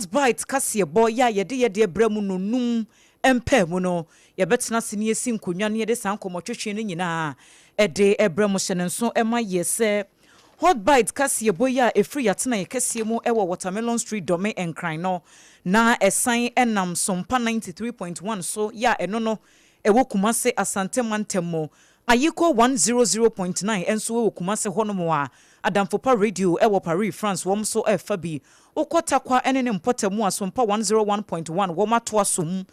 hot bite kase boy ya yede bremu no num empe mu no ye betena se ne esi nkonwa ne de san komotwetwe ne nyina ede ebremu hye nso ema yese hot bite kase boy ya efri yatena ye kase mu ewo Watermelon Street Dome enkran no na esan enam Sompa 93.1 so ya eno no ewo Kumase Asante Mantemo Ayiko 100.9 enso ewo Kumase honomo a Adamfopa Radio ewo Paris France wom so efabi okotakwa enene mpotemu a Sompa 101.1 woma to asum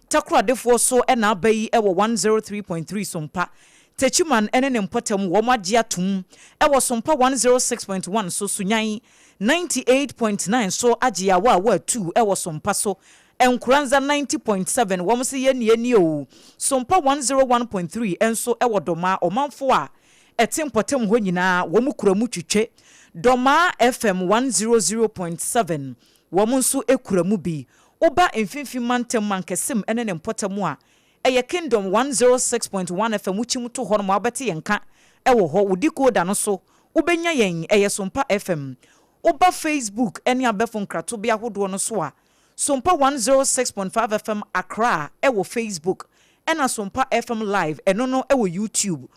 takra defo so ena abayi ewo 103.3 Sompa Techiman enene mpotemu woma giatum ewo Sompa 106.1 so sunyan 98.9 so agiawa wa 2 ewo Sompa so Enkuranza 90.7 wom se ye o Sompa 101.3 enso ewo Doma omanfo a etimpotem ho nyina wom kuramu twetwe Doma FM 100.7 wom nso ekuramu bi oba emfimfi mantem mankesem ene ne mpotemu a eye Kingdom 106.1 FM uchim to ho no abete yenka ewo ho udiko da no so ubenya yen eye Sompa FM oba Facebook ene abefo krato bia hodo no so a Sompa 106.5 FM Accra ewo Facebook ena Sompa FM Live eno no ewo YouTube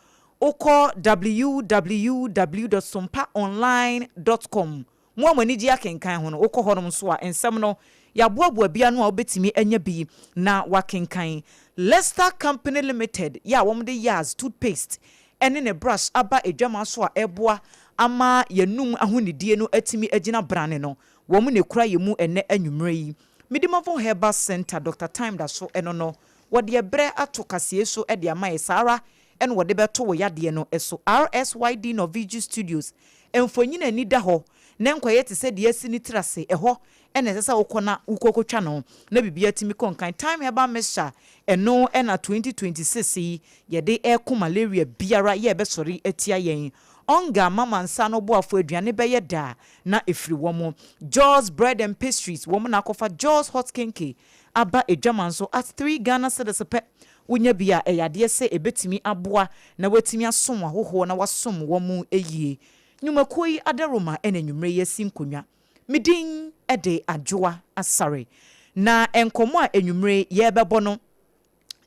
oko www.sompaonline.com mo amani ji akenkan ho no oko honom so a ensem no ya boaboa bia no a obetimi anya bi na wakenkan Leicester Company Limited ya womde yas toothpaste ene ne brush aba edwama so a eboa ama yenum ahonidie no atimi agina brane no wom ne kura yemu ene anwumre yi Midimavo Herbal Center Dr. Time da so eno no wode ebre ato kasie so e de amaye sara eno wode beto wo yade no eso RSYD Novigi Studios emfonyina ni da ho ne nkoye te se de asi ni trase eho ene sesa wokona ukokotwa no na bibia timi konkan Time Herbal Mesha eno ena 2026 yede eko malaria biara ye besori etia yen Onga mama nsa no boafo aduane beye da na efri womo Jaws Bread and Pastries womo na kofa Jaws Hot Kenke aba edwaman so at 3 Ghana cedis pe wonya bia eyade se ebetimi aboa na watimi asom ahoho na wasom womo eyie nyumakoi adaroma enanwumre yesi nkonwa midin ede Adwoa Asare na enkomo a enwumre ye bebo no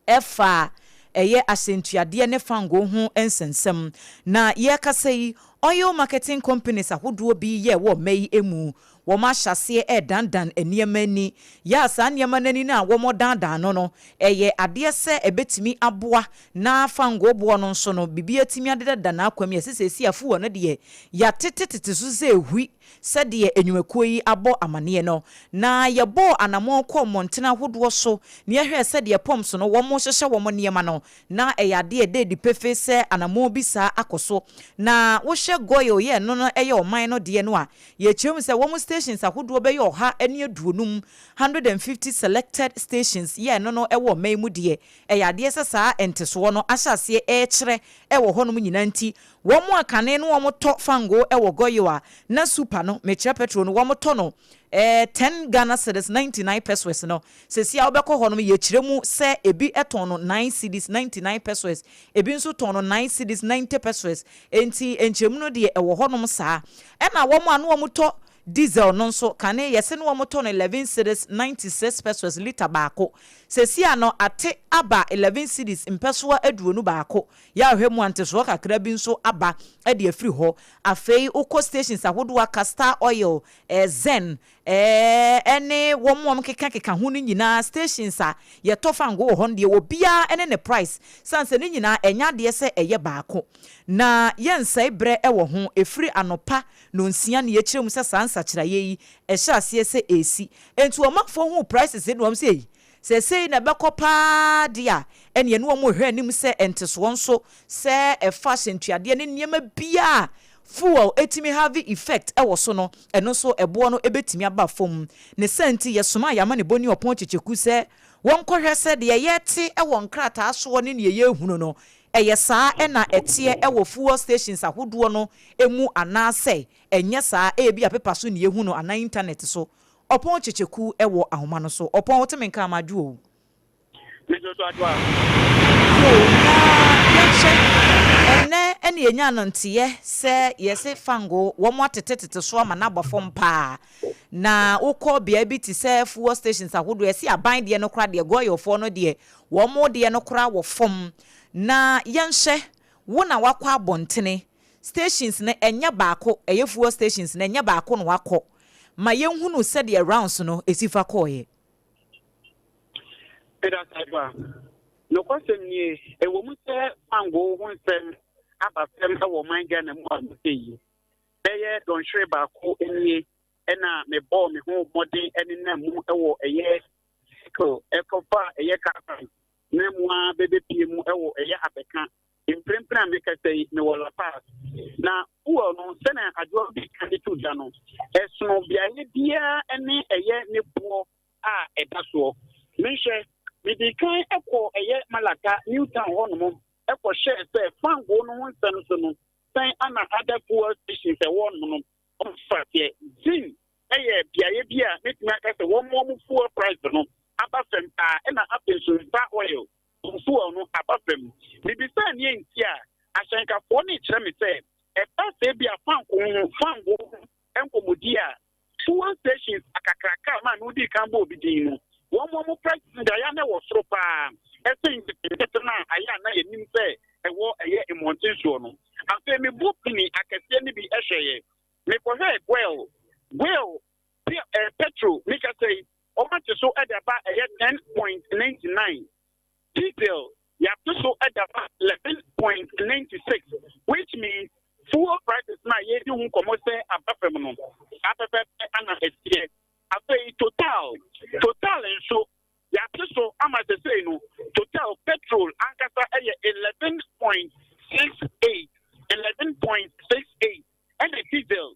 efa eye asentuade ne fango ho ensensem na ye kasei oil marketing companies ahodo bi ye wo mai emu wo ma hyase dandan eniemani ya sa niema nani na wo mo dandan no eye ade se ebetimi aboa na fango bo no so no bibia timi adeda na akwam ye sesesi afu no de ya tetetete so se ehui sede enwumakoyi abo amane no na ye bo anamo ko montena hodo so ne ehwe sede pom so no wo mo hyehye wo mo niema no na eye ade de pefe se anamo bi sa akoso na wo hye goyo ye no no eye oman no de no a ye kyerem se wo mo stations ahodo be ye oha ene aduonum 150 selected stations ye no no ewo man mu de eye ade se sa enteso no ahyase e kyere ewo honom nyina nti wo mo akane no wo mo to fango ewo goyo a na super no mekyerɛ petrol no wo mo to no 10 Ghana cedis 99 pesos no sesia obekɔ hɔ no ye kyeremu se ebi eton no 9 cedis 99 pesos ebi nso ton no 9 cedis 90 pesos enti enkyeremu no de ɛwɔ hɔ nom saa ɛna wo mo anu wo mo to diesel no nso kane yese no wo mo to no 11 cedis 96 pesos liter baako sesia no ate aba 11 cedis mpeso aduonu baako ya hwemu anteso kakra bi nso aba ade afiri hɔ afei uko stations ahodo Castor Oil Zen ene womom keka ho no nyina stations a ye tofango wo hon de wo bia ene ne price sanse ne nyina enya de se eye baako na yensa bre ewo ho efiri anopa no nsia ne ye kyerem se sansa kyera yi ehya ase se esi entu omafo ho prices ne wom se sei na bekopa dia ene no mo hwe anim se enteso nso se fashion tuade ne niema bia fuel etimi have effect ewo so no eno so ebo no ebetimi aba fom ne senti yesoma yama ne boni opon checheku se won kohwe se de yete ewo nkrata so ne ne ye hunu no eye saa ena etie ewo fuel stations ahodo no emu anase enye saa ebi apepa so ne ye hunu ana internet so opon checheku ewo ahoma no so opon woteme nka amadwo o Mejo to Adwoa ene ene enya no ntiye se yese fango wo mo atetete so ama na abofom pa na ukọ bia bi ti se fuel stations ahodo yese aban de no kra de go yofo no de wo mo de no kra wo fom na yenhye wo na wakọ abontene stations na enya baako eye fuel stations na enya baako no wakọ ma yenhunu se de rounds no esifa koye Adwoa no question ni e wo mu se fango ho nsem abafem e wo man ga na mu amuteyi eye don hwe baako enie ena me ball me ho modern ene na mu e wo eye cycle e kofa eye kafan na mu a bebe pie mu e wo eye abeka imprempra me ka sei me wo la pass na uo no se na Adwoa bi ka tu da no esono bia ye bia ene eye ne po a edaso menhwe Midikan eko eye Malaka Newtown hono eko share say fango no wonsen so no san ana other fuel stations e won no on fatie zin eye biaye bia metima ka say won mo fuel price no abafem na apenso ba oil fuel no abafem bibisa ni entia ashanka fo ni kire me say e pa say bia fango enkomodi a fuel stations akakraka ma no di kan bo bidin no one more president Diana was so far. I think Ayana nim say a war a year in Montensuono. I say me book me, I can send me be a me for her well petrol, make I say, how much so at about a year 10.99. Diesel, you have to so at about 11.96, which means fuel prices now you won't come say above feminine. Anna is I say total and so yeah so I'm at the say no total petrol ankasa 11.68 and the diesel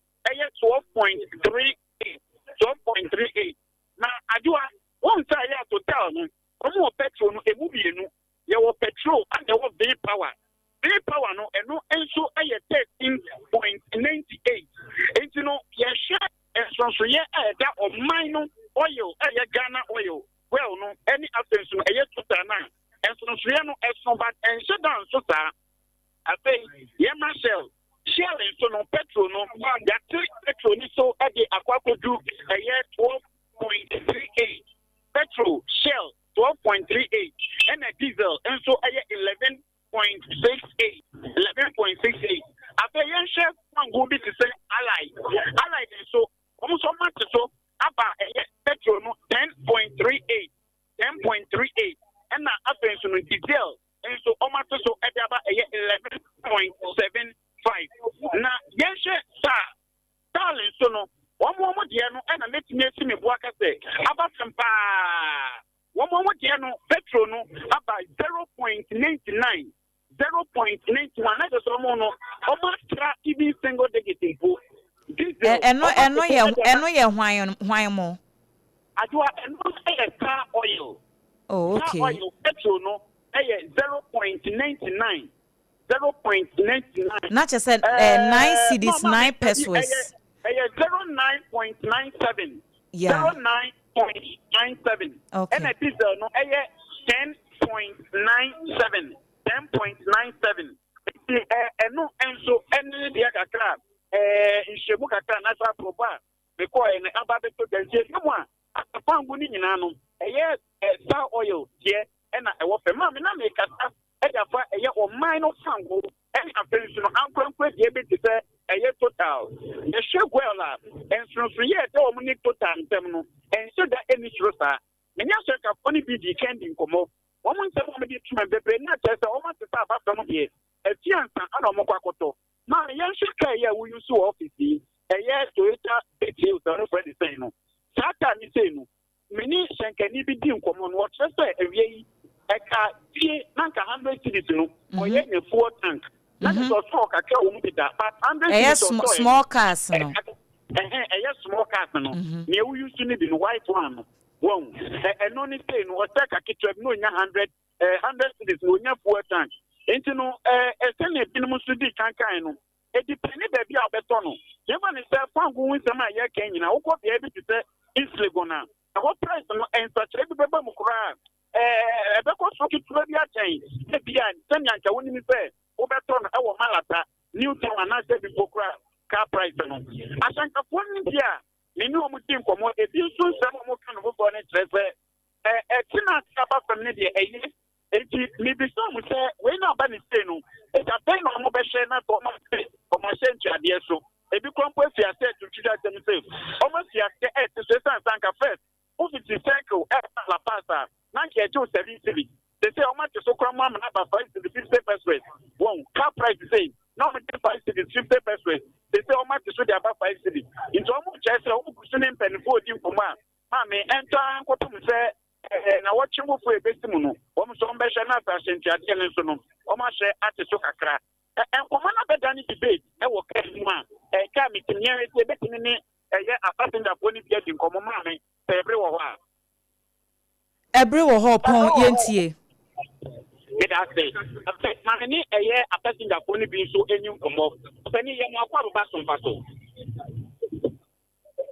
12.38 now Adwoa one say yeah total no omo petrol no emu bienu ye wo petrol and there was very power no and no enso 13.98 and you know yeah share and so yeah that of mine oil Ghana oil well no any absence no total na and so no but and shut down so sir I say yeah Marshall shell and so no petrol no that petrol so at the aqua do a year 12.38 petrol shell 12.38 and a diesel and so a 11.68 I say yeah chef one go be to say allied and so almost so much so about petrol no 10.38 and now happens to diesel and so almost so at about 11.75 now yes sir darling so no one more dear no and I let me see me work say about some one more dear no petrol no about 0.99 that is almost even single digit input. Eno ye hwan mo Adwoa eno e car oil. Oh okay. Car oil petrol no e 0.99 na che said 9 cedis 9 pesos 09.97 yeah 09.97 okay. And a diesel no 10.97 eno enso ene dia kakra inshemu kakra na sa proba because ene ababe to denje no a afangu ni nyina no eye star oil tie ena ewo fe ma me na me kasa edafa eye o mine fangu ene afensu no ankwankwa die be te se eye total the shegwela enso ye te o muni total ntem no enso da eni shrosa menya so ka foni bi di kendi komo woman se mo di tuma bebre na tese o ma se sa ba fam die efiansa ana mo kwakoto ma yan shika ya wu yusu office eye Toyota Betty no friend say no sata ni say no mini shankani bi di nkomo no tese ewie yi eka tie nanka 100 cedis no oye ne full tank na so so ka ka wo mu da but 100 cedis small cars no small cars no ne wu yusu ni bi no white one no won eno ni say no o taka kitwa no nya 100 cedis no nya full tank enti no esene binum so di kankan no e depende da bia obeto no yema ni say fangu winsem a ye kan nyina wo ko bia bi te islegona na what price no ensache bi beba mukura ebe ko so kitwa bia tan e bia tan yanka woni mi say o Oberton, our Malata, Newtown, and I said before car price. I think a one year, me know what you come on. If you soon some more kind of on it, a tenant about from Nidia, maybe some would say, we're not banning Seno. It's a pen on mobile share for my century, dear. So, if you come with your set to choose themselves, almost your head to say, Sanka first, who is the cycle at La Pasa, Nanka 270. They say, how much is so come mom and about 5 to the 50 percent. One car price is saying, no, 5 to the 50 percent. They say, how much is so about 5 cities. It's almost just a whole person penny for you for man. Mammy, enter and what to say. Now, what you move for a testimony, almost some better not as in Jadian and Sonum, almost at the Sokakra. And for one of the Danny debate, I will carry one. A coming to near it, a passing that when it gets in common money, every while. Every Apam Yentie. It has said, Mammy, a year a passing that only being so any of Penny and Aqua Basson Paso.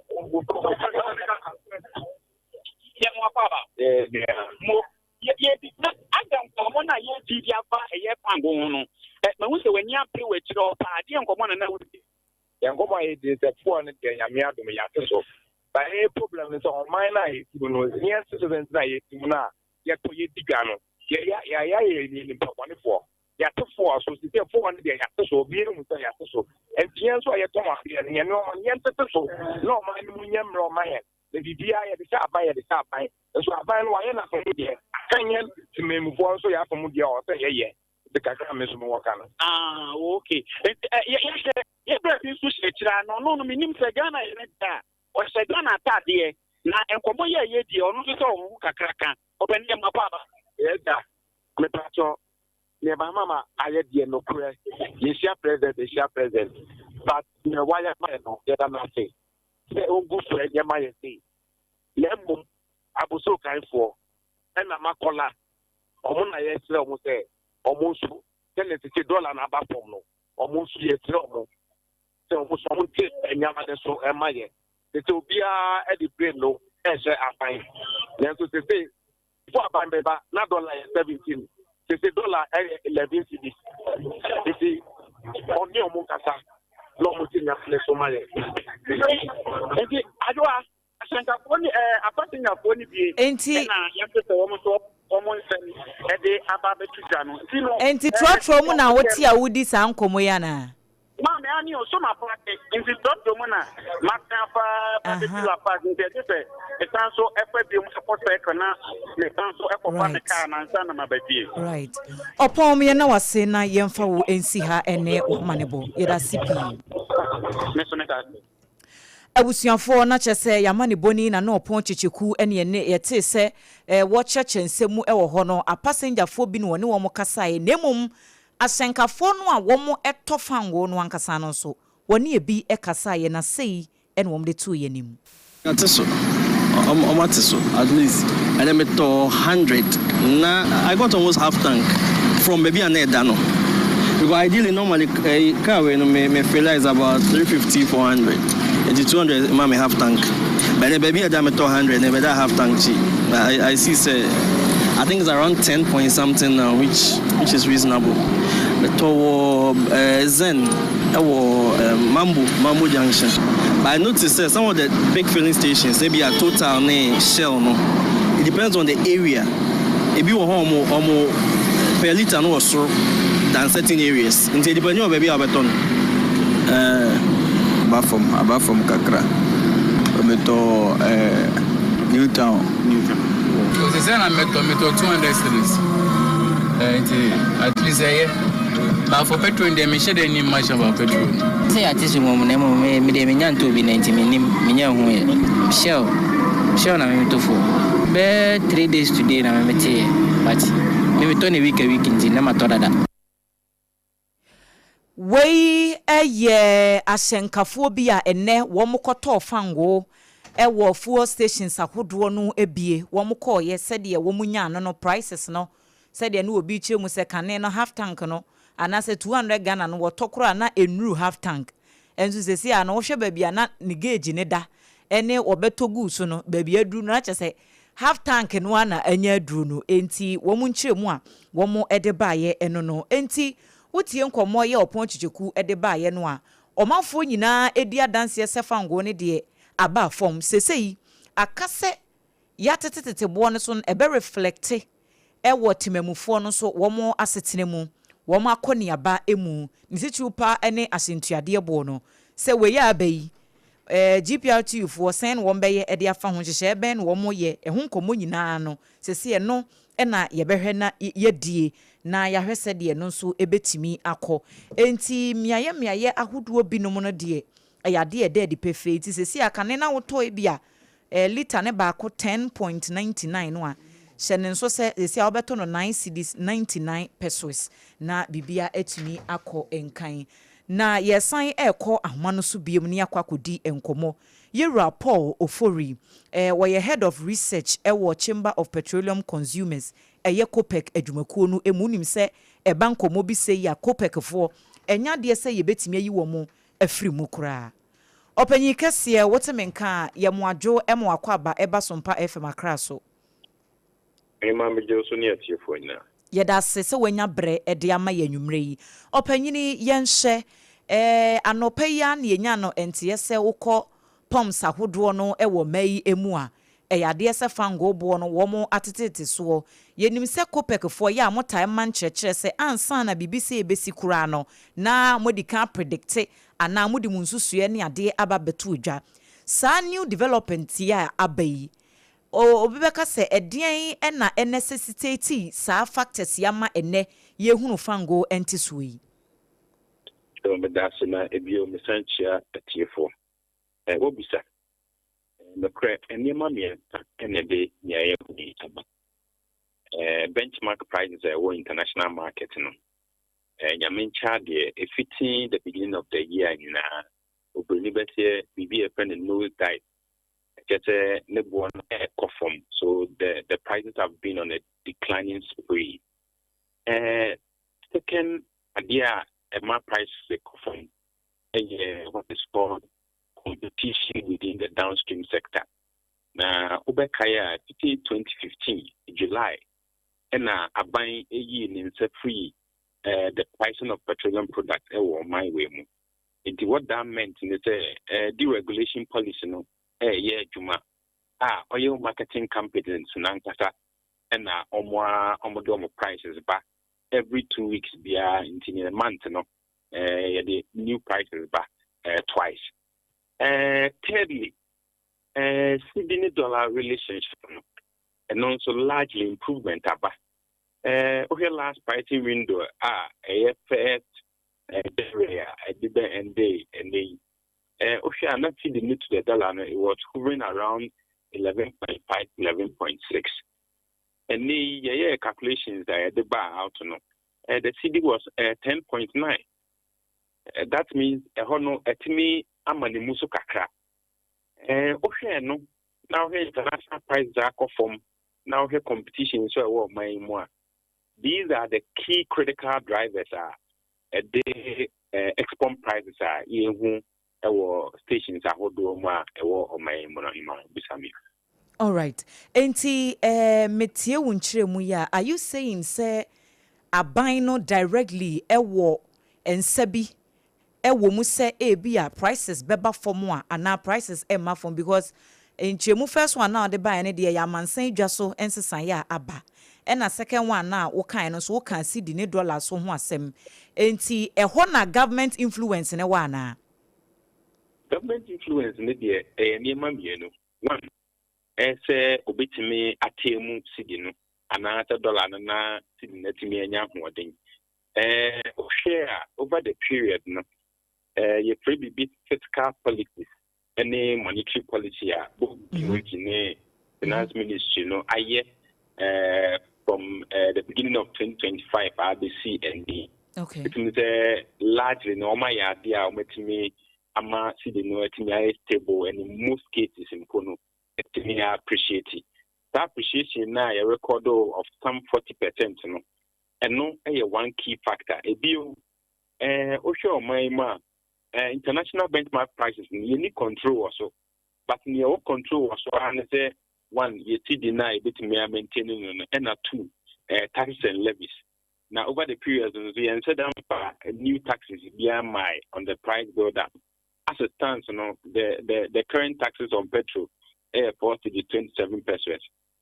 I don't come on a year TV a year pangono. But when you play with your party and come on and Yango is a 400 Yamiado Yato. But a problem is on my life, you know, near citizens, yet to Yitigano. In Papani for Yato 4, so 400 Yato, being with Yato. And Tianso Yatoma, and Yanto, no, my hand. The DDI at the shop by the shop by, and so I find why I'm not from here. I can't to me move on so you have to move your say, yeah, the Kakam is more kind. Ah, okay. Yes, no, meaning Sagana in that, or Sagana Tadia, now and Komoya Yeti or no Kakraka, open your papa. Yes, the patrol. Near my mamma, I had the no prayer. You share present, but you know why I know that I'm not saying. Oh, good for your majesty. Lemon, I was so kind for, and I'm a collar. Almost I almost say, almost $10 and about almost yes, so almost someone take and Yamada so am I. It will be at the brain low, as I find. Then to say, for a baby, not $17. They say $11 cities. They say, on your Mukasa. No muting up less so much. Adwoa a passing of one be Enti trotro na woti a wudi sa nkomo ya na. Mama ani o so ma practice in the trotro mu na makafa particular part in the different so FB support na le so ekofa na car na nsa na mabadie. Right. Apam ye na wase na yemfa wo ensi ha ene o manebo. Ye da CP. Abusuafo na chese yamane boni na no pon chichiku ene ene yete se wo cheche nsemu e wo ho no a passenger fo bi no ne wo kasa e nemum asenkafo no a wo mo etofango no ankasa no so woni e bi e kasa ye na sei ene wo de to ye nim ateso at least and then to 100 na I got almost half tank from maybe an edano because ideally normally car we no me feel is about 350 400 and 200 me half tank but then maybe I to 100 and better half tank I see say I think it's around 10 point something now which is reasonable but to Zen Mambo Junction. But I noticed that some of the big filling stations, maybe a Total, Shell, no. It depends on the area. If you want more per liter no so than certain areas. Until depending on maybe Abeton. Apart from Kakra. Abeto Newtown. Because it's an Abeto 200 cities. At least a year. But for petrol, they may share any much about petrol. Say at this moment, me de minyan to be 90 minyan hu. Shell na me to for. Be 3 days today na me te. But me to a week in na matodada. Wei eye asenkafo bi a ene wo mokoto fango e wo fuel stations ahodo no ebie wo mokoye sede ye wo munya no prices no sede no obi chemu se kane no half tank no anase 200 Ghana no wotokro na enuru half tank enzu sesi a na wo hwe babia na ne gauge ne da ene obetogu so no babia aduru na chese half tank no na anya aduru no enti wo mu nchiremu a wo mo ede baaye eno no enti wotie nkɔmmɔ yɛ ɔpɔn chicheku de baayɛ no a ɔmanfoɔ nyinaa edi adanseɛ sɛ fango ne deɛ aba fam sesei akasɛ yɛatetetete boɔ no so ebe reflecte ɛwɔ timamufoɔ no so wɔn asetena mu wɔn akɔneaba emu ne situ pa ne asentuadeɛ boɔ no sɛ wɔyɛ abayi GPRT foɔ sɛn wɔn bɛyɛ de afa ho hyehyɛ bɛn wɔn yɛ ɛho nkɔmmɔ nyinaa no sɛsi ɛno ɛna yɛbɛhwɛ na yɛdie na yɛahwɛ sɛ deɛ no nso ɛbɛtumi akɔ enti miayɛ ahodoɔ binom no deɛ ɛyɛ adeɛ de pɛfɛ ti sɛsi akane na wotɔ bi a liter ne baako 10.99 no a hyɛ ne nso sɛ sɛsi a wobɛtɔ no 9 cedis 99 pesos na bibia atumi akɔ nkan na yɛsan ɛkɔ ahoma no so biem ne akɔ akɔdi nkɔmmɔ yɛwura Paul Ofori wɔyɛ head of research ɛwɔ Chamber of Petroleum Consumers ɛyɛ COPEC adwumakuo no emu nim sɛ ɛba nkɔmmɔ bi sɛ yi a COPEC foɔ ɛnya deɛ sɛ yɛbɛtumi ayi wɔ mu afiri mu koraa ɔpanyin kɛseɛ wote menka yɛ mo adwo ɛmo akɔ aba ɛba Sompa FM Accra so ɛma megye so ne atiefo nyina yɛda ase sɛ wanya brɛ ɛde ama yɛ nwumre yi ɔpanyini yɛnhyɛ anɔpa yi a ne yɛnya no ɛnteɛ sɛ wokɔ pumps ahodoɔ no ɛwɔ mayi emu a ɛyɛ adeɛ sɛ fango boɔ no wɔn atetete soɔ yɛnim sɛ COPEC foɔ yɛ a motae man kyerɛkyerɛ sɛ ansa na bibi sɛ ebesi koraa no na modi kan predicte anaa modi mu nsusua ne adeɛ aba beto dwa saa new development yɛ a aba yi obi bɛka sɛ ɛdeɛn ɛna necessitate saa factors yama ɛnɛ yɛhunu fango ɛnte so yi medase na ebio mesanchia atiefo wobisa mekre enema mienta enede nyaye hudi aba benchmark prices were international market no nyamencha de efiti the beginning of the year na obrini bete bibi epen no dive get a nebuon conform so the prices have been on a declining spree second idea my price conform what is called competition within the downstream sector. Now, Ubekaya 2015 July, and I buy a year in free the pricing of petroleum products or my way. What that meant in the deregulation policy, no, Juma, oil marketing companies, Nankasa, and omodomo prices back every 2 weeks, be in a month, no, the new prices back twice. Thirdly, Sydney dollar relationship and also largely improvement about okay last pricing window first area and day okay I'm not feeding it to the dollar it was hovering around 11.5 11.6 and the calculations the bar out no the CD was 10.9 that means a hono etimi amani musu kakra okay no now here international price are conform now here competition so my more these are the key critical drivers the export prices are even our stations are hodo ma ewo my mono bisami. All right enti metie wunchire mu ya are you saying say abino directly ewo ensabi ewo mu se ebia prices beba from a ana prices emma from because enchemu first one now the buy ne de ya mansan dwa so ensesan ya aba ena second one now wo kan no so wo kan see the dollar so ho asem enti eho na government influence ne wa na government influence ne de niema mienu one ese obetimi atemu sidi no ana ta dollar na sidi na timi anya hoden share over the period no you free bit fiscal policies any monetary policy both in finance ministry no from the beginning of 2025 RBC and D okay it means largely no my idea metimi ama see the no etimi stable and in most cases in kono etimi appreciate that appreciation now a record of some 40% no and no one key factor a bill osho my international benchmark prices you need control also but your control also and say one you see deny bit me maintaining and two taxes and levies Now, over the period, we entered new taxes on the price build up. As it stands, the current taxes on petrol airport to the 27 pesos,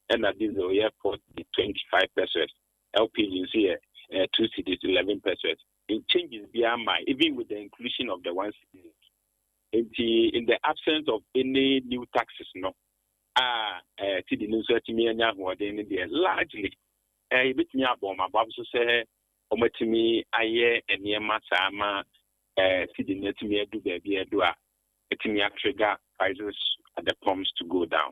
and at diesel airport the 25 pesos. LPG here 2 cities 11 pesos. It changes even with the inclusion of the 1 city. In the absence of any new taxes, to the new certificate who are there largely. Bit me up on my babs say, Omatimi, aye, and near Matsama, Sidi Netimi, do baby, do a trigger prices at the pumps to go down.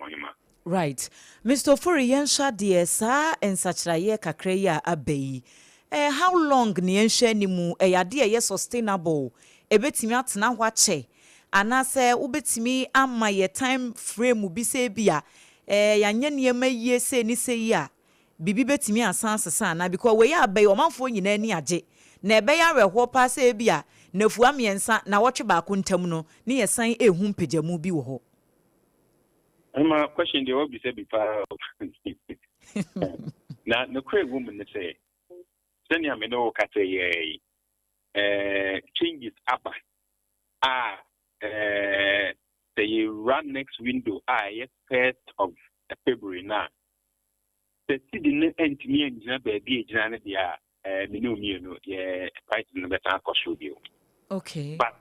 Right. Mr. Ofori Yensha DSA and such a year Kakreya Abbey. How long Niensha Nimu, a idea sustainable, a bit me out now watche, and I say, Ubetimi, and my time frame will be say beer, Yanyan may ye say, ni say ya. Bibi betimi asanse sana because we ya be omanfo nyina ani age na be ya reho pa se bia na fuwa miensa na woche ba ko ntam no ne yesan ehu mpajamu bi wo ho. My question they will be said before. Now the crazy woman say senya me no ka say changes up they run next window 1st of February now. The city and me and baby Janet, price in the better cost you. Okay. But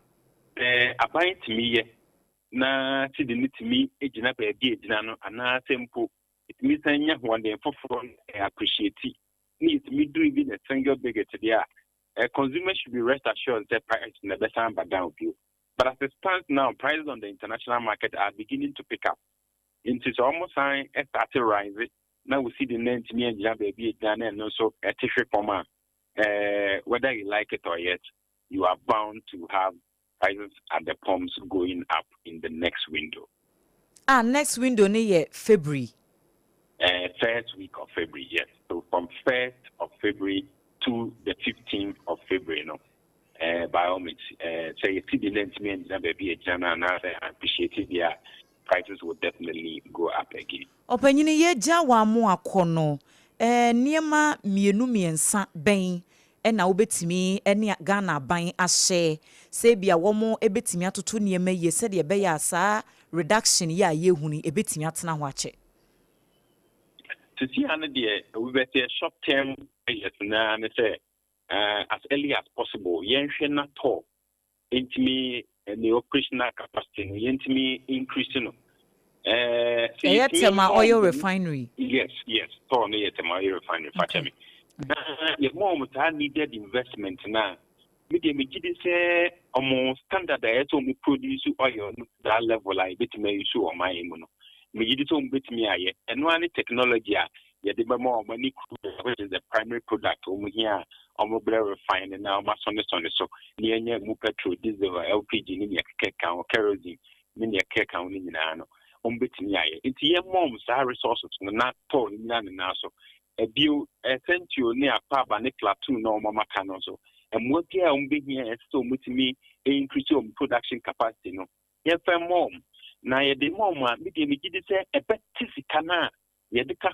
abide to me, na city to me, a Jana baby Jano, and a tempo. It means I one day for appreciate it. Needs me doing a single bigger to the consumer should be rest assured that price in the better but down view. But as it stands now, prices on the international market are beginning to pick up. It's almost starting to rise. Now we see the name to me and baby and also a tissue format. Whether you like it or yet, you are bound to have prices at the pumps going up in the next window. Next window near February. First week of February, yes. So from 1st of February to the 15th of February, by all means, say you see the name to me and baby and I appreciate it. Yeah. Prices will definitely go up again. Opanyini ye jawa mu akono niema mienu miensa ben na obetimi ene Ghana ban ahye se bia womo ebetimi atoto niema ye se de be ya sa reduction ya ye huni ebetimi atena ho ache. To see another we better short term yes na me say as early as possible yenhwe na to intimi the operational capacity intimi increasing Tema oil refinery. Yes. So near Tema oil refinery. Okay. Your mom needed investment now. Me say almost standard me produce oil that level like bit me issue on my immune. Me bit me and one technology the more money which is the primary product here refining now so near petrol, diesel, LPG, kerosene, it's your mom's resources not told in now so a bill sent you near Pab and platoon no mama can also and what here here so much me increase your production capacity no yeah mom now the mom me say a bet cana yedika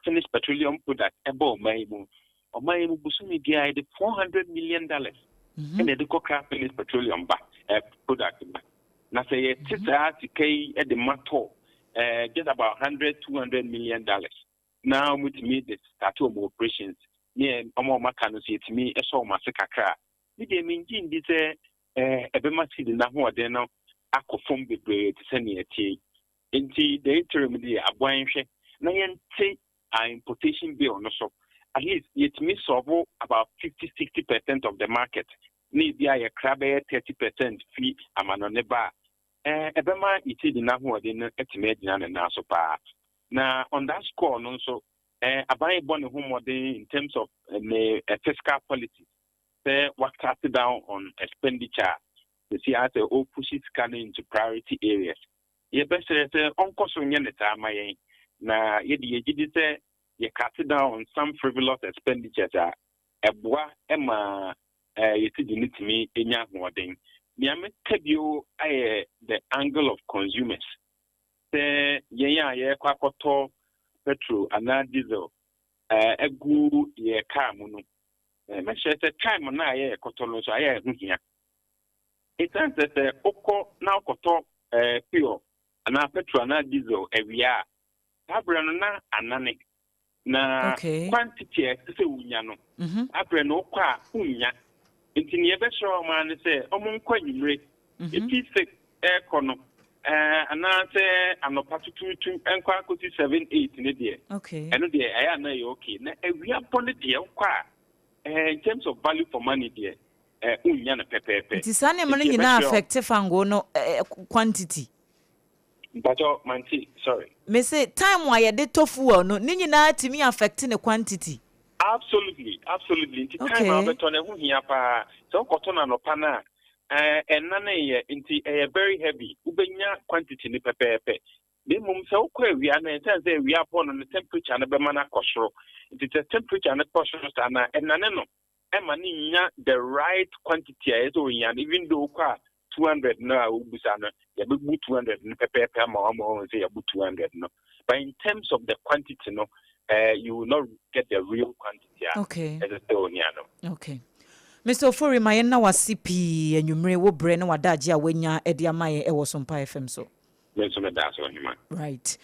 finished petroleum product ebo maimu or my busumi the $400 million and the finished petroleum product. Now say at the matter just about $100-200 million. Now with me the start of operations near Omaka say to me a so massacre. Me de mean this a bemati the now then ako form the bread send a tea. Into the interim the abwine na yente importation bill no so at least it may solve about 50-60% of the market. Need be a crab 30% fee amanoneba. Ebema iti di na ho de no etime gina na so pa. Na on that score no so abai born ho modern in terms of fiscal policy. Say what cut down on expenditure. The see as all pushes scanning into priority areas. Ye best say onko so nye neta amaye na ye di yedi say ye cut down on some frivolous expenditures eboa ema yeti di nitimi enya hoden. Niame kabio the angle of consumers. Say ye kwakoto petrol and diesel egu ye car mu no me share the time na ye koto no so aye hu hia it turns that okọ na okoto pure na petrol na diesel ewia abra no na anane na quantity se unya no abra no kwa unya ntini ebe show man say omunkwa nyimre eti ekono anase anopa tutu enkwa akosi 7-8 ne de eno de aya na ye okay na ewia pone de kwa in terms of value for money de unya na pepepe ti sane mo nyina affect fango no quantity but manti sorry me say time why de tofu no ni nyina timi affect ne quantity absolutely time abeto na hu hia pa so koto na no pa na enna ye nti very heavy ubenya quantity ni pepepe be mum se ukwa ewia na enta say ewia po no temperature na be mana kosoro nti the temperature na kosoro sta na enna ne no ema ni nya the right quantity so nya even though kwa 200 na ubusa no ya be 200 ni pepepe ma o say ya 200 no but in terms of the quantity no you will not get the real quantity as a no okay Mr. Ofori mayenna wasipi enwumre wo bre na wadaje a wanya ede amaye ewo Sompa FM so menso me da so hima right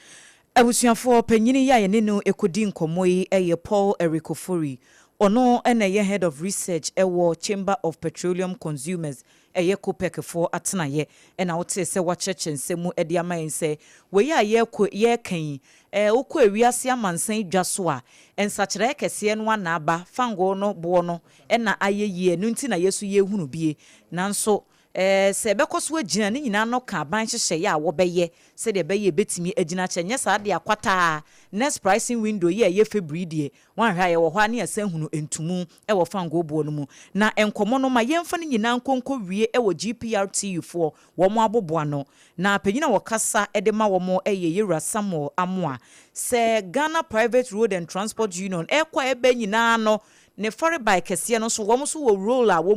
abusuafo panyini ya ye ne no ekodi nkomoyi eye Paul Eric Ofori ono ena ye head of research ewo Chamber of Petroleum Consumers eye Copec for atenaye ena wote se wacheche nsemu ede amaye se we ya ye kan ukọ ewiase amansan dwaso a ensachire kese no na aba fango no bo no ena ayeyie no nti na yesu ye hunu bie nanso se bekoso agina ne nyina no ka ban hyehye ya wo beye se de beye betimi agina kyenye sa de akwata next pricing window ye February die wan hwa ye wo hwa ne asan hunu entumu e wo fango bo no mu na enkomo no ma yemfa ne nyina nkonko wie e wo GPRTU for wo mo aboboa no na panyina wo kasa e de ma wo mo eye Yera Samuel Amoa se Ghana Private Road and Transport Union ekwa ebe nyina no ne fore bike kese no so wo so wo roll a wo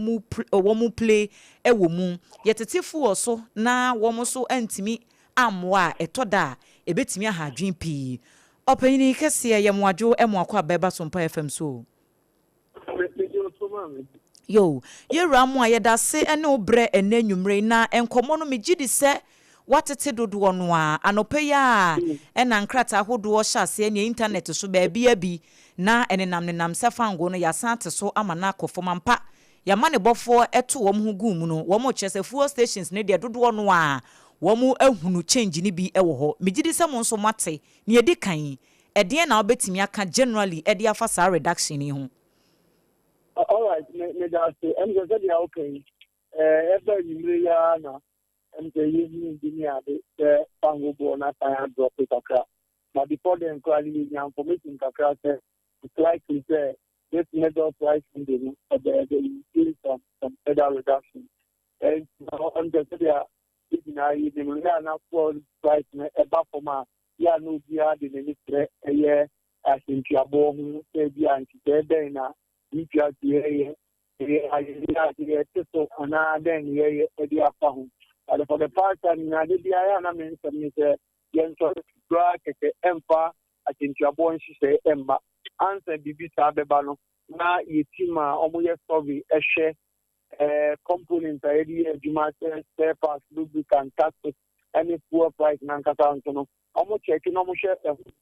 mu play e wo mu yetetefu wo so na wo so antimi amwa etoda ebetimi ahadwen pi opanyini kese ye moadwo e mo akwa beba Sompa FM so yo Yera mo ayeda se ene obre ene nwumre na enkomo no megidi se watete dodo no a anope ya ena nkrata ahodo hyase ne internet so ba bia bi na enenam se fango no ya sante so amana akofoma mpa ya mane bofo eto wom ho gu mu no wom chese fuel stations ne de dodo no a wom ahunu change ni bi ewo ho megidi se mo nso mate ne edi kan ede na obetimi aka generally ede afa sa reduction ni ho all right me da say em go say okay ever you ya na and the engineer the pango bona time drop it akra but before the inquiry information akra say it's likely say this middle price in the some federal reduction and on the area the na for price na eba forma ya no dia de ni tre eye asintiabo hu say dia anti na ipia tie eye so ana den ye edi afa hu and for the part time na de dia na men say yen so bra keke empa atintuabo nhise emba answer bibi sa beba no na yetima omoye survey ehwe component area adwuma spare parts lubricant taxes any poor price na nkata nso omo check no mo share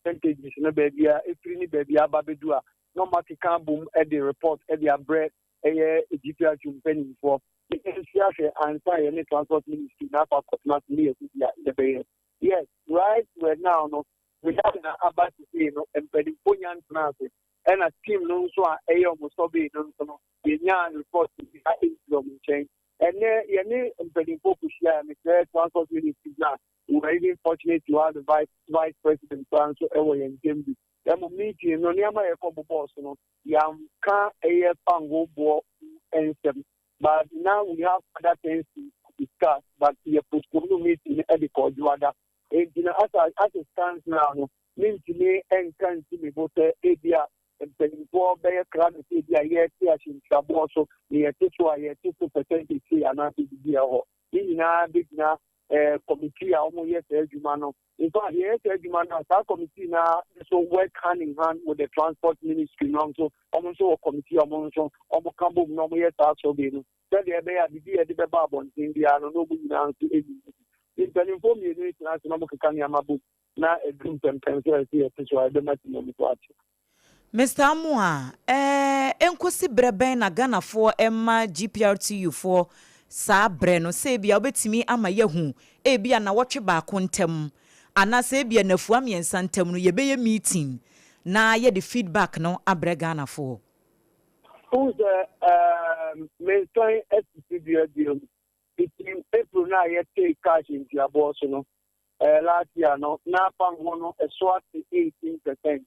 percentages na baby a efiri ni baby ababedu a no market boom at the report at the bread GPR company for answer any transport ministry na for cosmat yes right where now no we have an about to say no embedding ponyan transit and a team no so a musobe no the report from change and any embedding focus here the transport ministry now we are even fortunate to have the vice president so in Jambi meeting no near my boss no yam can a pango bo and but now we have other things to discuss but we are postponing meeting at the Kodwada as it stands now means to me and can see me both area and for bear crowd area yet in trouble so near to 2% and not be here in a big now committee almost yes Jumano. In fact, yes Jumano, that committee now so work hand in hand with the transport ministry now. So almost a committee almost Cambo no yes also being. That they are the Babon in the no good to in the inform you international Kanyamabu now a group and pencil here to the maximum. Mr. Amua, enkosi breben na Ghana for Emma GPRTU for sa breno se bia obetimi ama yehu e bia na wotwe ba kontem ana se bia na fuam yensantem no ye beye meeting na ye the feedback no abre Ghana for who's main SCBA deal between April na ye take cash into your boss no last year no na pang no a swat 18%.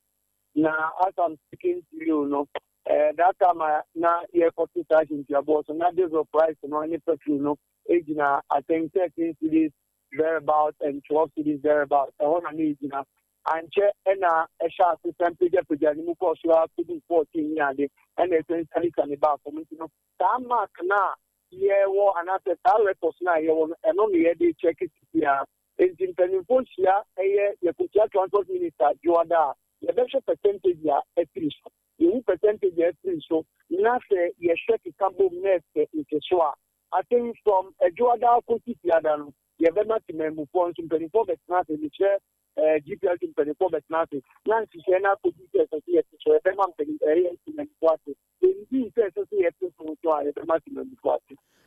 Now, as I'm speaking to you, no, that time now year 40,000 into your boss, and that is the price, no, any petrol, no, age now, I think 13 cities thereabouts and 12 cities thereabouts. I want to need, you know, and check and a sharp percentage of the animal cost you have to do 14 years, and it's can about for me, you know. That mark now, yeah, war and after that records now, and only a day check it here. It's in Pennyphone here, a transport minister, Joada. The best percentage at least. The percentage at least. So, now say you check the Cambo next in Keswa. I think from a Joada Kuti Piadano, you have not to move on to 24 but nothing, the chair, GPL to 24 but nothing. Nancy Sena could be a so a month in the party. Indeed,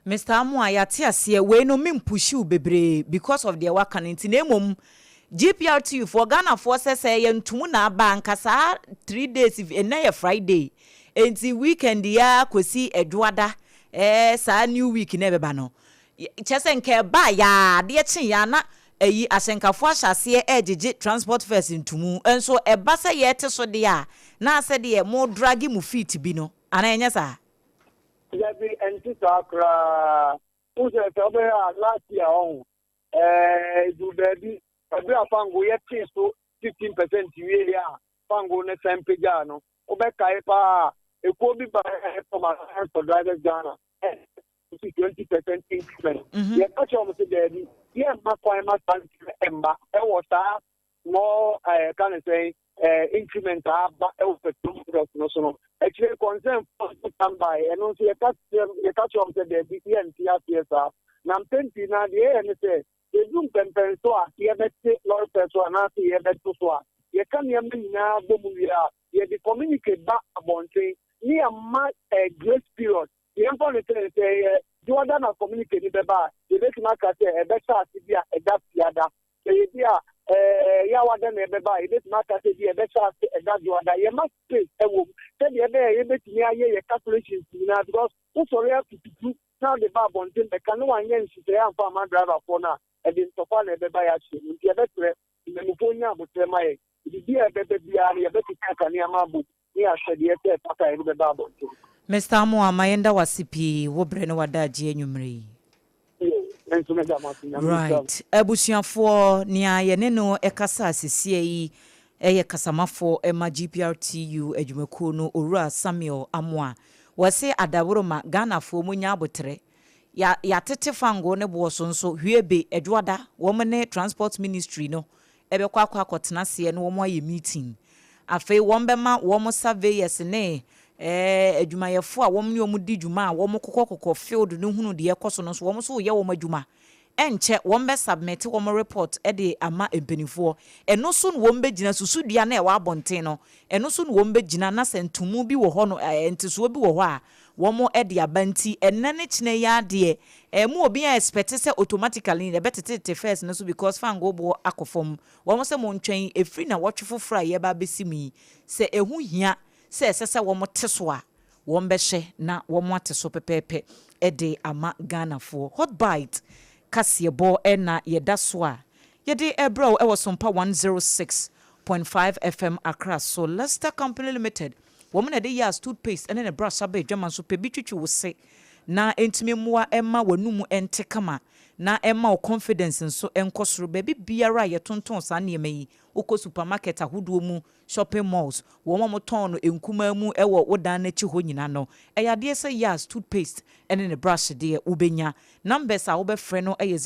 Mr. Amua, ya we no min pushu bebre because of the work and in GPRTU for Ghana forces say yentumu na banka sa 3 days if na Friday enti weekend ya kwesi Edwada sa new week na beba no chese nke ba ya de chi ya na eyi asenkafo ahyase ejeje transport fares ntumu enso eba se ye te so de ya na se de mo dragi mu feet bi no ana enya sa ya bi enti sakra use tobe last year on do baby Adwoa Pango ye so 15% we ya Pango ne sempejano obeka pa eko bi ba for drivers Ghana 20% increment ye catch on say there ye ma kwa ma stand emba e water more can say increment ba e o petrol no so no actually concern for stand by and no say ye catch on say there be NTR na mpenti na de ye ne say the Zoom so ye bete Lord so na ye beto so ye kan ye na bomuya ye the communicate back abonte ni ama a grace period ye for the say you are na communicate the ba ye make na ka say e better asibia e da piada ye bia ya wada na be ba ye make na ka say ye better e da wada ye must pay e wo say ye be ye betimi aye ye calculations na because who sorry to do now the ba bonte be kan one yen si say am for my driver for now and in Sofa never buy a ship. You get in the Muponia, but my dear baby, you better take near Mabu. We are said yet, Papa, in the Bible. Mr. Amua, my enda wasipi, wobreno wadaji enyumri. Right. Ebusian for nia yeneno ekasa sisiei eye kasamafo ema GPRTU ejumekuno Ura Samuel Amua. Wase adaworoma Ghana fo munya abotre. Ya tete fango ne bo so nso hwiebe Edwada womne transport ministry no ebe kwa akotena se no womo aye meeting afei wombema womo surveyors ne adwumayefo a womne omudi dwuma a womo kokokoko field no hunu de ekoso no so womo so ye womo adwuma enche wombe submit womo report de ama empenifo eno so no wombe gina susudua na e wa abonten no eno so no wombe gina na sentumu bi wo ho no enteso bi wo ho a womo edi abanti enane chine ya de mu obi a expect say automatically the better first no so because fango bo akofom womo se mo ntwen efri na wotwefo fra ye ba besimi se ehu hia se sese womo teso a wombe hye na womo ateso pepepe edi ama Ghana for hot bite kasiebo na yeda so a yede ebro e was Sompa 106.5 FM Accra so Leicester Company Limited woman a day years toothpaste and then a brush sabe German so pebichu will say na entime mua emma wanumu ente kama na emma o confidence nso enkosoro baby biara ye tonton sa nieme yi wokɔ supermarket ahodoɔ mu shopping malls wo mo ton no enkuma mu ɛwɔ wodan na chi ho nyina no ɛyade sɛ yas toothpaste ɛne ne brush de wobenya numbers a wobɛfrɛ no ɛyɛ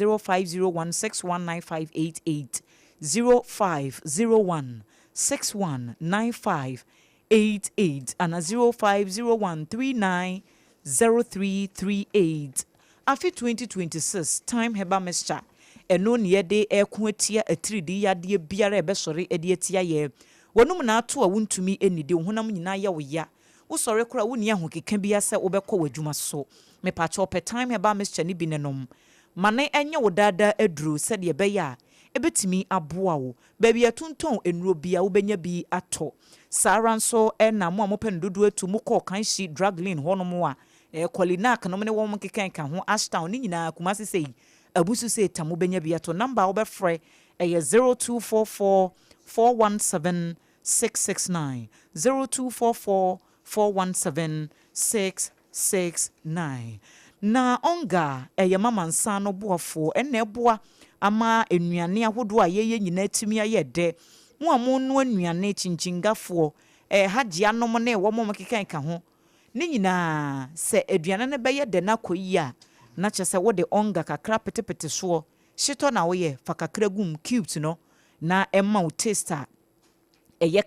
0501619588 0501619588 and 0501390338 afi 2026 time heba mixture eno ne yede eko atia atiridi yade biara ebesori ede atia ye wonum na ato a wontumi enide honam nyina ya wo ya wo sori kora wo ni ahokeka bia se wobekɔ wadwuma so me pa cho pe time heba mixture ni bi nenom mane enye wo dada aduru se de be ya ebetimi aboa wo baabi atonton enuro bia wo benya bi ato saranso na mo amopen dodo atu mo kɔ kanhyi drug lane honom a Kolinak no mene wom kekenka ho ashtown ni nyina kumase sei abusu sei tamo benya bia to number wo befre 0244 417 669 0244 417 669 na onga mama nsa no boafo eboa ama enuane ahodo a yeye nyina timi ayede mo amono anuane chinchingafo hagye anom ne wo mom kekenka ho ni nyina se aduane ne beye de na koyi a na kyese wo de onga kakra petepete so shito na wo ye fa kakra gum cubes no na emma wo taster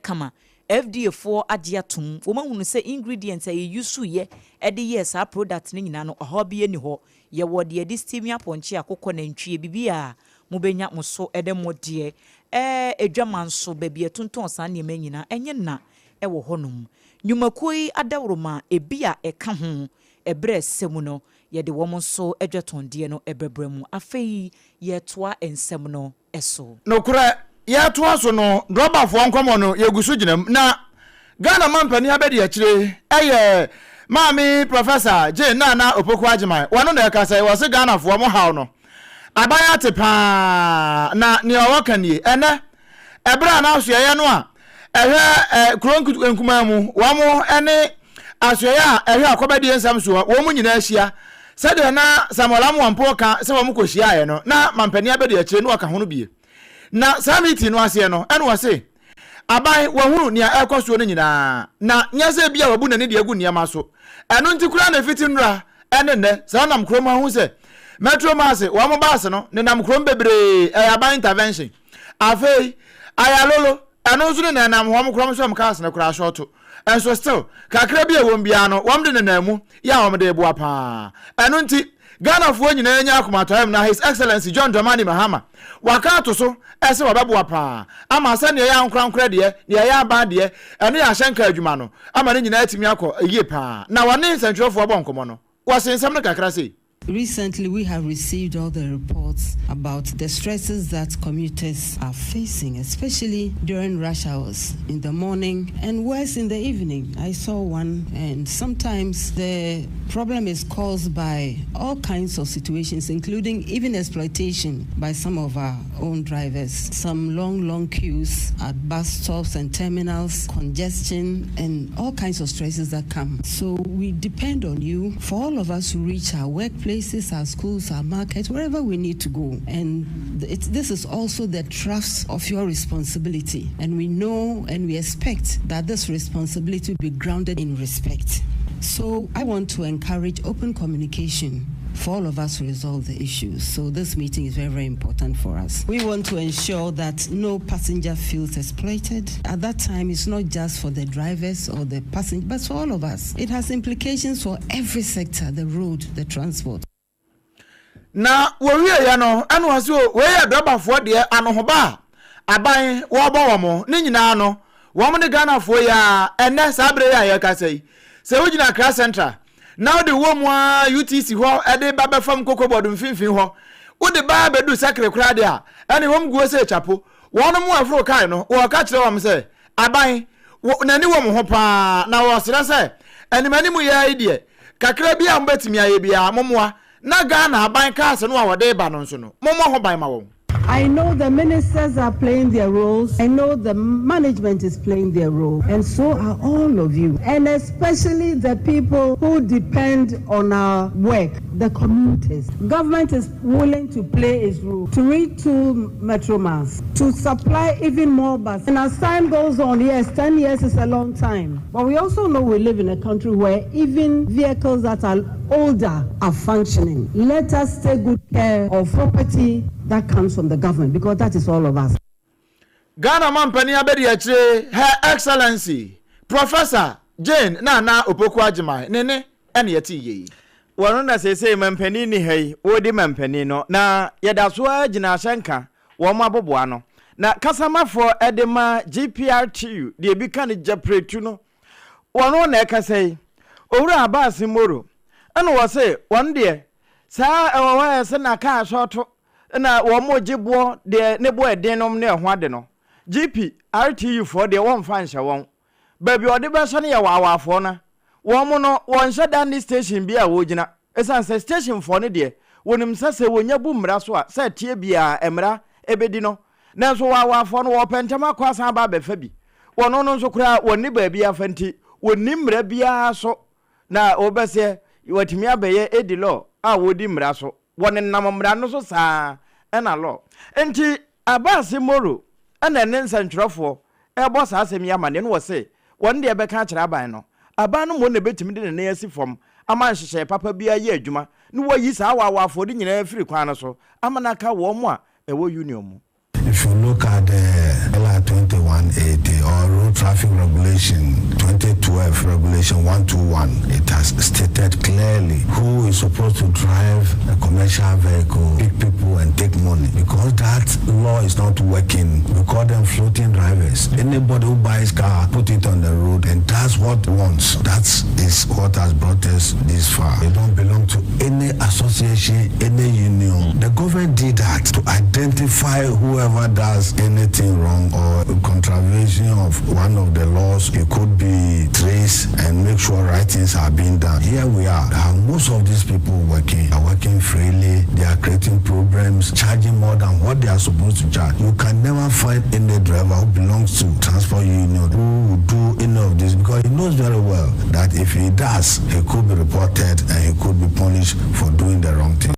kama FDA for agye atom wo mahunu se ingredients yusu ye de yes a product ni nyina no ho bia ni ho ye wo de di steam aponche akokɔ na ntwie bibia mo benya mo so de modie edwaman so baabi atonton san ne ma nyina enye na wo honum nyumakoi adawroma ebia eka ho ebre semu no ye de wo so edwetondie no ebebremu afei ye toa ensem no eso no kura ye toa so no drobafo nkomo no ye gusu ginam na Ghana mampani abedi akire maami professor J Nana Opoku Agyeman wano na ekasa wo se Ghana fo mo haw no abaya tepa na ne owakanie ene ebra na so ye no a kronku enkuma mu wamo ene asoya akobadi ensam so wo mu nyina ahia sede na samolamu ampo ka se wo mu kohia ye no na mampani abedi akire no aka hono bie na samiti no ase no ene wo se abai wahuru nia ekoso no nyina na nyase bia wabu na ne de agu niam so eno ntikura na fiti nra ene ne sa nam krom ahu se metro masse wo mo baase no ne nam krom bebre abai intervention afei ayalolo eno nso ne nam ho mo krom so am kaas na kura shorto enso still kakra bia won bia no wom de ne namu ya wom de ebo apa eno nti Ghana fo nyina anya akomato na His Excellency John Dramani Mahama waka to so ese wabebo apa ama se ne ya nkrankra de ne ya ba de ene ya hyenka adwuma no ama ne nyina atimi akọ eye pa na wane nsantwofo abonkomo no wasensam ne kakra sei. Recently, we have received all the reports about the stresses that commuters are facing, especially during rush hours in the morning and worse in the evening. I saw one, and sometimes the problem is caused by all kinds of situations, including even exploitation by some of our own drivers. Some long queues at bus stops and terminals, congestion, and all kinds of stresses that come. So we depend on you for all of us to reach our workplace, our schools, our markets, wherever we need to go. And this is also the trust of your responsibility. And we know and we expect that this responsibility will be grounded in respect. So I want to encourage open communication for all of us to resolve the issues. So this meeting is very, very important for us. We want to ensure that no passenger feels exploited. At that time, it's not just for the drivers or the passenger, but for all of us. It has implications for every sector, the road, the transport. Na we ya no anu aso we ya drabafo de anohoba aban wo bo wo ni nyina no wo mo ne Ghana fo ya ene sabre ya kasai se wo gina Accra Central now the wo mo UTC ho ede baba fam kokobodo mfinfin ho wo de ba bedu sakre kura de a ene wo mguo se chapo wo no mo afro kai no wo ka kire wo m se aban nani wo mo ho pa na wo sere se ene mani mu ya idie kakra bia mbetimi aye bia momoa na Ghana aban kaase no a wode ba no nso no momo ho ban ma wo I know the ministers are playing their roles. I know the management is playing their role. And so are all of you. And especially the people who depend on our work, the commuters. Government is willing to play its role, to read 2 metromans, to supply even more buses. And as time goes on, yes, 10 years is a long time. But we also know we live in a country where even vehicles that are older are functioning. Let us take good care of property that comes from the government, because that is all of us. Ghana Mampani Abedi Her Excellency Professor Jane Nana Opoku Ajimai Nene Enieti Ye. Waruna say Mampani ni hey, Wodi Mampani no na yadaswa jina shenka wama boboano. Na kasama for edema GPRTU de ebika ni japretu no. Waruna eka say Owura Abasi Moro. Eno wase one day sa ewa se na ka shoto na womo jibo de nebo edenom ne ho ade no. GPRTU for de won fansha won. Baby ode be so ne ya wawafo na. Womo no won shada ni station bia wo gina. Esan se station for ne de wonim sase wonya bu mra so a se tie bia emra ebedi no. Na so wawafo no wo pentema kwasa ba be fa bi. Wono no so kura woni ba bia fanti woni mra bia so na obese watimi abeye edilo a wodi mra so woni nam mra no so saa ena law enti Abasi Moro ana ne nsantwerefo e bo saa asemi amane no wose won de be ka kira ban no aba no mo ne betimi de ne yasi fom ama nhyehyɛ papa bia ye adwuma no wayi saa wawafo de nyina afiri kwan no so amana ka wo mo a ewo union mu. If you look at the LR 2180 or Road Traffic Regulation 2012 Regulation 121, it has stated clearly who is supposed to drive a commercial vehicle, pick people and take money. Because that law is not working, we call them floating drivers. Anybody who buys car, put it on the road and does what wants. That is what has brought us this far. They don't belong to any association, any union. The government did that to identify whoever does anything wrong or contravention of one of the laws, it could be traced and make sure right things are being done. Here we are. Most of these people are working freely. They are creating programs, charging more than what they are supposed to charge. You can never find any driver who belongs to transport union who will do any of this, because he knows very well that if he does, he could be reported and he could be punished for doing the wrong thing.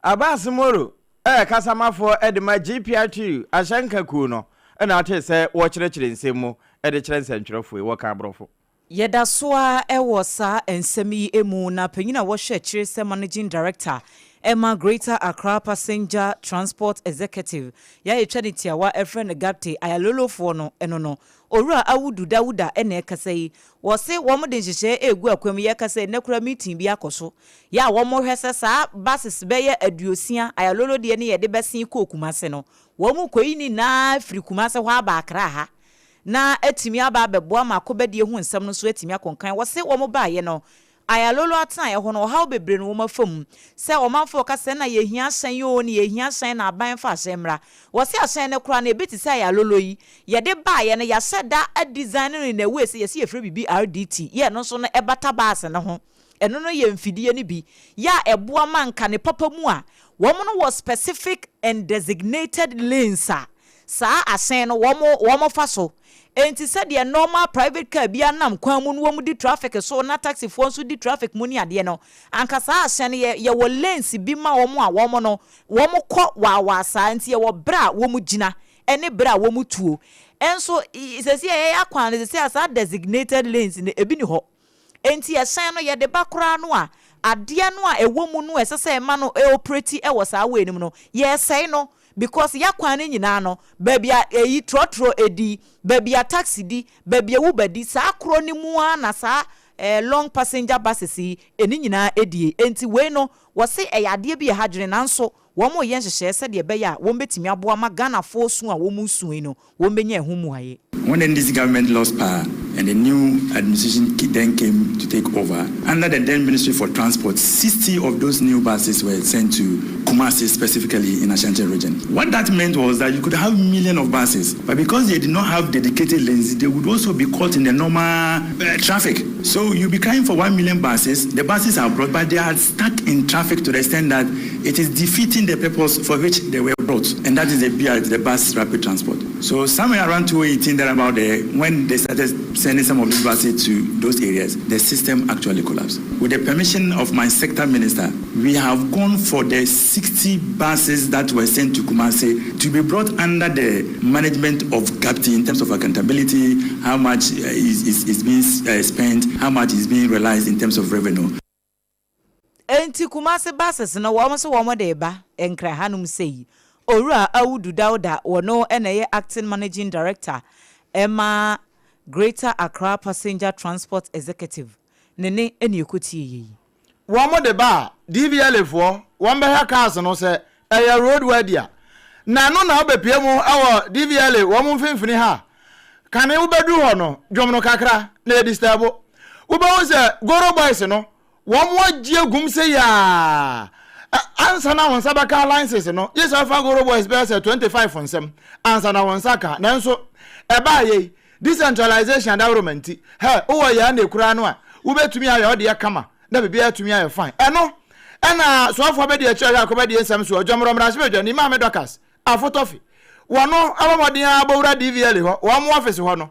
Abasi Moro kasama for edema GPRTU ashanka ku no na ate se wo kyerɛkyerɛ nsɛm de kyerɛ nsɛntwerɛfo wo ka abrɔfo yɛda soa ɛwɔ saa nsɛm yi emu na panyina wɔhwɛ kyerɛ sɛ managing director Emma Greater Accra Passenger Transport Executive ya etwa ne tiawa efre ne gapte ayalolofo no eno no owura awudu dawuda ene kasai wo se wo mo de nhyehyɛ egu akwam ye kasai ne kura meeting bi akoso ya wo mo hwese saa buses beye aduosia ayalolo de ne ye de besen ko kumase no wo mo koyi ni na firi kumase ho aba akra ha na atimi aba beboa makobadie hu nsɛm no so atimi akonkan wo se wo mo ba ye no ayalolo atan ye ho no how bebre no wo mafam se wo manfo ka se na ye hia hyen yo ni ye hia hyen na aban fa hyemra wo se ahyen ne kura na ebiti se ayalolo yi ye de ba ye no ya seda a design no na we se ye se ye frɛ bibi RDT ye no so no ebata baase ne ho eno no ye mfidie ni bi ya eboa manka ne papa mu a wo mo no was specific and designated lanes sa ahyen no wo mo fa so enti said the normal private car bia nam kwan mu no wo mu di traffic so na taxi fo so di traffic mu ni ade no anka sa ahyen ye wo lanes bi ma wo mo a wo mo no wo mo kɔ wa sa enti ye wo bra wo mu gina ene bra wo mu tuo enso sesi ye akwan sesi asa designated lanes ne ebi ni ho enti ahyen no ye de bakora no a ade no a ewo mu no esese ma no operate e wo sa we nim no ye sei no because ya kwane nyina no babia eyi trotro edi babia taxi di babia uber di sa akro ni mu na sa long passenger buses eni nyina edi enti we no wo se eyade bi hadwene nanso wo mo ye nhyehyɛ sɛ de be ya wo betimi aboa ma Ghana fo su a wo mu su no wo benya ehu mu aye. When this government lost power and the new administration then came to take over, under the then Ministry for Transport, 60 of those new buses were sent to Kumasi specifically in Ashanti region. What that meant was that you could have millions of buses, but because they did not have dedicated lanes, they would also be caught in the normal traffic. So you'll be crying for 1 million buses. The buses are brought, but they are stuck in traffic to the extent that it is defeating the purpose for which they were brought, and that is the BRT, the bus rapid transport. So somewhere around 2018, there about there, when they started sending some of these buses to those areas, the system actually collapsed. With the permission of my sector minister, we have gone for the 60 buses that were sent to Kumasi to be brought under the management of GAPTI in terms of accountability, how much is being spent, how much is being realized in terms of revenue. Enti Kumasi buses na wama so wama de ba enkra hanum sei Owura Awudu Dauda wono ene acting managing director Emma Greater Accra Passenger Transport Executive nene eni ekuti yi wama de ba DVL fo wamba ha cars no se eya roadway dia na no na obepie mu awo DVL womu mfimfini ha kane ubedu ho no dwomno kakra na disturb ubewo se Goro Boys no wamwa gie gum se ya ansa na wonsa baka licenses no yes afa Goro Boys be say 25 onsem ansa na wonsa ka nanso eba ye decentralization development he owo ya na ekura no a ubetumi aye ode ya kama na bibia atumi aye fine eno ena so afọ be de achara akoba de nsam so ojomro mra se be ni ma me dokas afotofi wono abomodin abowura DVL ho wamo office ho no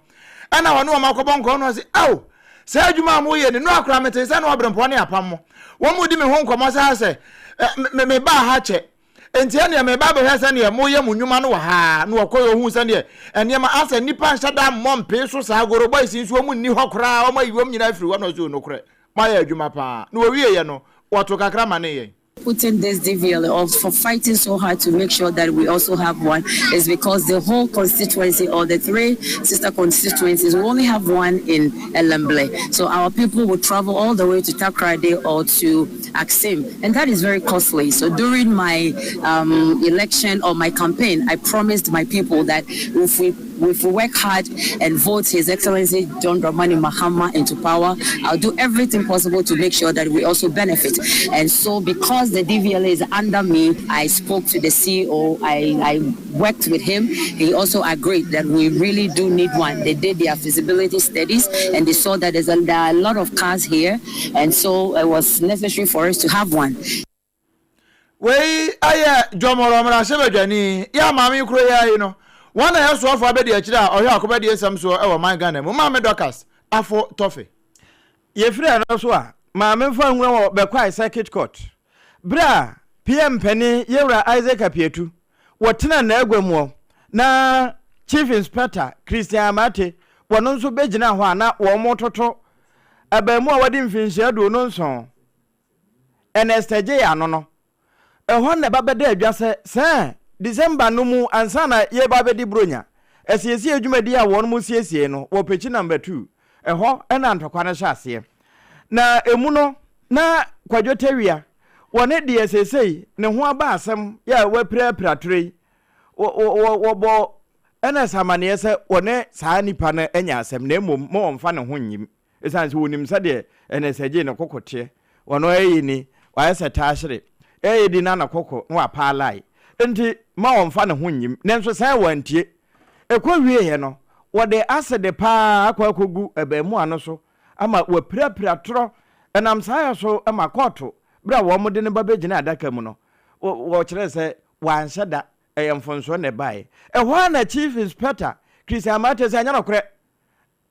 ena wono makobo nko no se aw se adwuma mo ye ni no akra mete se na obrempong ne apam mo wo mu di me ho nkomo se me ba ha che enti ene me ba be hese ne mo ye munwuma no ha no okoyo hu se ne ene ma asa nipa nhada mompe so sa Goro Boys nso mu ni ho kra o ma yiwom nyina afiri wo no so no kra ma ya adwuma pa no wie ye no wato kakra ma ne ye putting this DVL off for fighting so hard to make sure that we also have one is because the whole constituency or the 3 sister constituencies, we only have one in Elamble. So our people will travel all the way to Takrade or to Axim, and that is very costly. So during my election or my campaign, I promised my people that if we work hard and vote His Excellency John Dramani Mahama into power, I'll do everything possible to make sure that we also benefit. And so because the DVLA is under me, I spoke to the CEO, I worked with him. He also agreed that we really do need one. They did their feasibility studies and they saw that there are a lot of cars here, and so it was necessary for us to have one. We aya jomoro mra sebedwani ya mami kuro ya yi no one ya so afọ abedi akira ohia akoba di ensam so e wo man Ghana mu ma me dokas afọ tofe ye free no so a ma me fa nwura wo be kwai circuit court bra PM Penny Yewra Isaac Apietu wotena na agwamu na Chief Inspector Christian Mate wono nso begina ho ana wo mototo abamu a wadi mfinhia do no nso NSTJ ya no ehon na babeda adwase se December no mu ansana ye babedi bronya esiesi adwumadi a won mu siesie no wo pechi number 2 eho ena ntokwa na hyase na emu no na kwadwotawia wone de SSA ne ho aba asem ya wapirapira trei wo bo ena samane se wone saa nipa na enya asem na emom mo mfa ne ho nyim esanse wonim sade NSJ ne kokote wono eyi ni wa seta ahire eyi di na kokko no apalai enti ma mfa ne ho nyim nenso sai wantie ekwa wie he no wode asede pa akwakogu ebemu ano so ama wapirapira tro enam saa so ama koto bra wo mo de ne babegina adaka mu no wo kire se wanhyada eyemfonso ne bae ehwa na Chief Inspector Christian Mate se anya no kore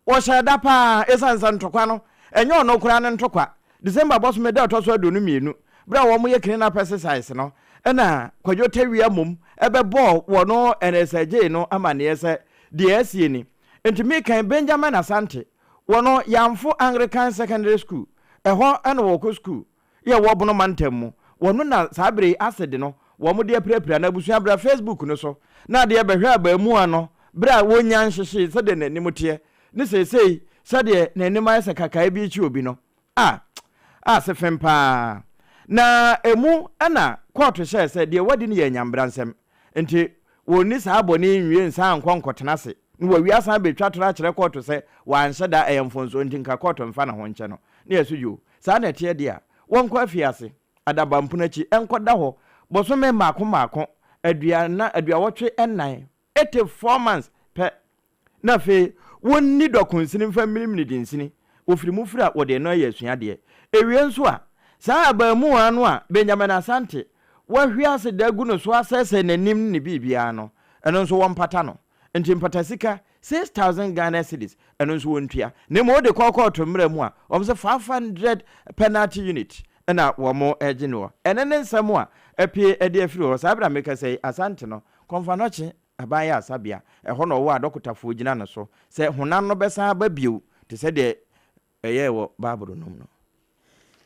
wo hyada pa esansan ntokwa no enye ono kora ne ntokwa December boss me da to so adonu mienu bra wo mo ye kire na pesticides no ena kwadwotawia mum ebebo wo no NSJ no amane se de asie ni enti me kan Benjamin Asante wo no Yamfo Anglican Secondary School ehwo ena wo ko school ye wo bono mantam wo no na sabre asede no wo mo de aprapra na busua bra Facebook no so na de behwe abamu ano bra wo nya nhyehe se de nanimute ne sesei se de nanima se kaka bi chi obi no se fempa na emu ana court share se de wadi ne yanyambransem enti woni sa abone nwie nsa ankonkotena se ne wawi asan betwa tora kire court se wanhye da eyemfonso enti nka court mfa na ho nche no ne yesuju sa na tie dia wonko afiase adabampunachi enkoda ho bosome mako aduawotwe enan 84 months pe na fe wonni dokunsini fa milimni dinsini ofiri mu fira wo de no yesua de ewie nso a saa ba mu anu a Benjamin Asante wa hwiase dagu no so asese nanim ne bibia no eno nso wompata no nti mpata sika 6,000 Ghana cedis eno nso wontua ne mo de kokoto mra mu a omse 500 penalty unit na wo mo ege no enene nsam a apie ede afiri ho saa bra meka sei Asante no konfa no che abaya asabia eho no wo adokotafo gina no so se honan no besa ba bio te se de eye wo baburu nom no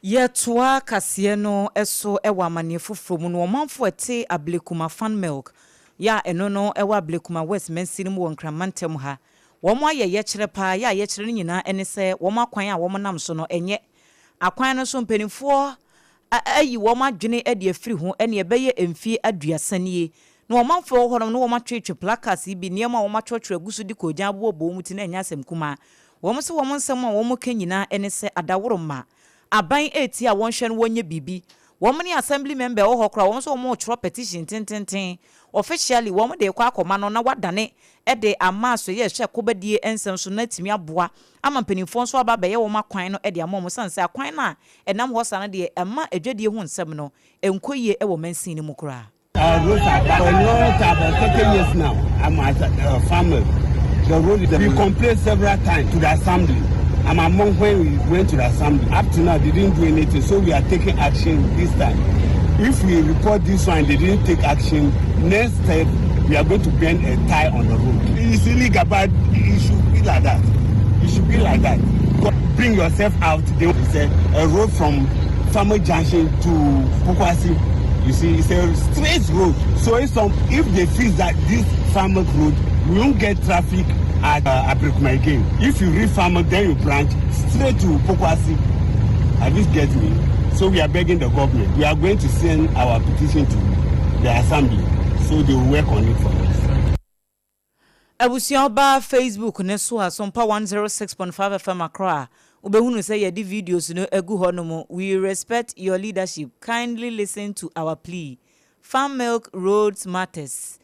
yetoa kase no eso ewa amane foforo mu no omanfo ete ablekuma fan milk ya eno no ewa ablekuma west mensin mu wonkramantem ha wo mo aye kire pa ya ye kire nyina ene se wo mo akwan a wo mo nam so no enye akwan no so mpanifo ayi wo mo adwene ade afiri ho ene ebeye emfie aduasanie no omanfo ho no wo mo twetwe placards bi niema wo mo twetwe agusu di kojan bo mu ti na enya asem kuma wo mo se wo mo nsem a wo mo kanyina ene se adaworo ma aban eti a won hwe no wonye bibi won ne assembly member wo hokra won so mo chro petition tententen officially won de kwa akoma no na wadane e de amaso ye hwe kobadie ensem so na timi aboa ama mpanifo so aba be ye wo makwan no e de amom sanse akwan na enam ho sa na de ema adwadie ho nsem no enkoye e wo mansin ni mukura for about 30 years now. I'm a farmer. The road we complained several times to the assembly. I'm among when we went to the assembly. Up to now, they didn't do anything, so we are taking action this time. If we report this one, they didn't take action. Next step, we are going to bend a tie on the road. It's illegal, but it should be like that. It should be like that. Bring yourself out. They will say a road from Farmer Junction to Pokwasi. You see, it's a straight road. So if they fix that this farmer road, we won't get traffic at Abrikuma again. If you reach farmer, then you branch straight to Pokwasi. At least get me. So we are begging the government. We are going to send our petition to the assembly, so they will work on it for us. Abusian ba Facebook ne so a Sompa 106.5 FM Accra. Ubehunu say ye di videos no egu honomo. We respect your leadership. Kindly listen to our plea. Farm milk roads matters.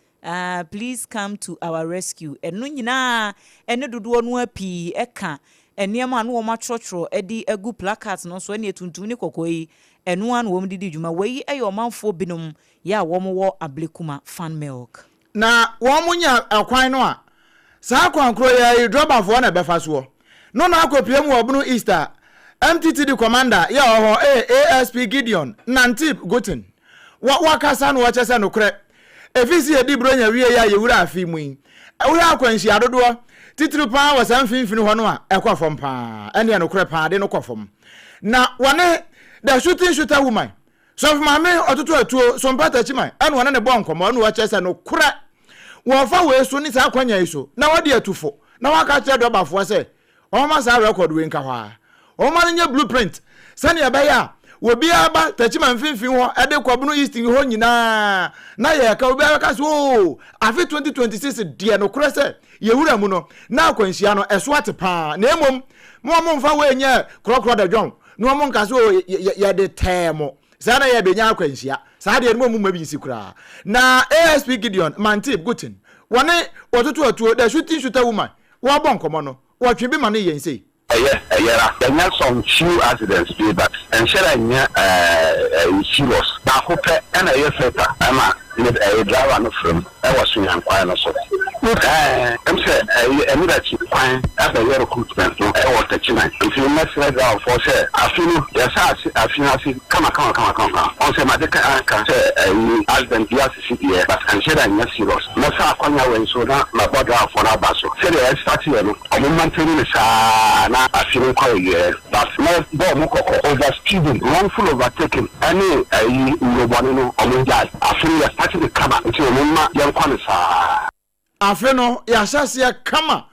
Please come to our rescue. Enu nyina ene dodo no api eka eniema no ma trotro edi egu placards no so ene tuntum ni kokoyi enu an wo mdidi djuma weyi eyo manfo binom ya wo mo wo ablekuma fan milk na wo munya akwan no a saa kwankro ya droba fo na befa so no na akopiem wo bunu Easter MTTD commander ya ho ASP Gideon Nantip Goten wakasa no wachesa no kre efisi edi bronya wie ya yewura afi mu ewura akwanshi adodo titiri pa wa sanfinfini ho no a ekofom pa ene no kre pa de no kofom na wane the shooter woman so for mame ototo atuo so mpata chiman ene wane ne bonkomo no wachesa no kre wo fa we so ni sa kwanya iso na wade atufo na waka kire do bafo se o ma sa record we nka ho o ma nya blueprint sane ya obi aba tachiman finfin ho ede kwabunu east ho nyina na ye ka obi aka so afi 2026 de no kure se yewura mu no na akwanhia no eso ate pa na emom mo mfa we nya krokro da dwon no mo nka so ye de temo sana ye benya akwanhia saa de no mo mabi nsikura na ASP Gideon Mantip Gutin wone ototo atuo da shooter woman wo bonkomo no wo twe bi ma no yen sei there are some few accidents do that and share serious but hope and a year later a driver no from I was in quite no so I'm say I need that fine as a recruitment no I was touching if you mess right down for say I feel yes I feel come on say my can say accident yes CDA but and share and serious no say kwanya when so na my body for na baso say the start here no o momentum ni sa na I feel quite yeah but no bo mukoko overspeeding wrongful overtaking any urobani no o munja I feel starting to come into mumma yankwane sa afe no ya hyase kama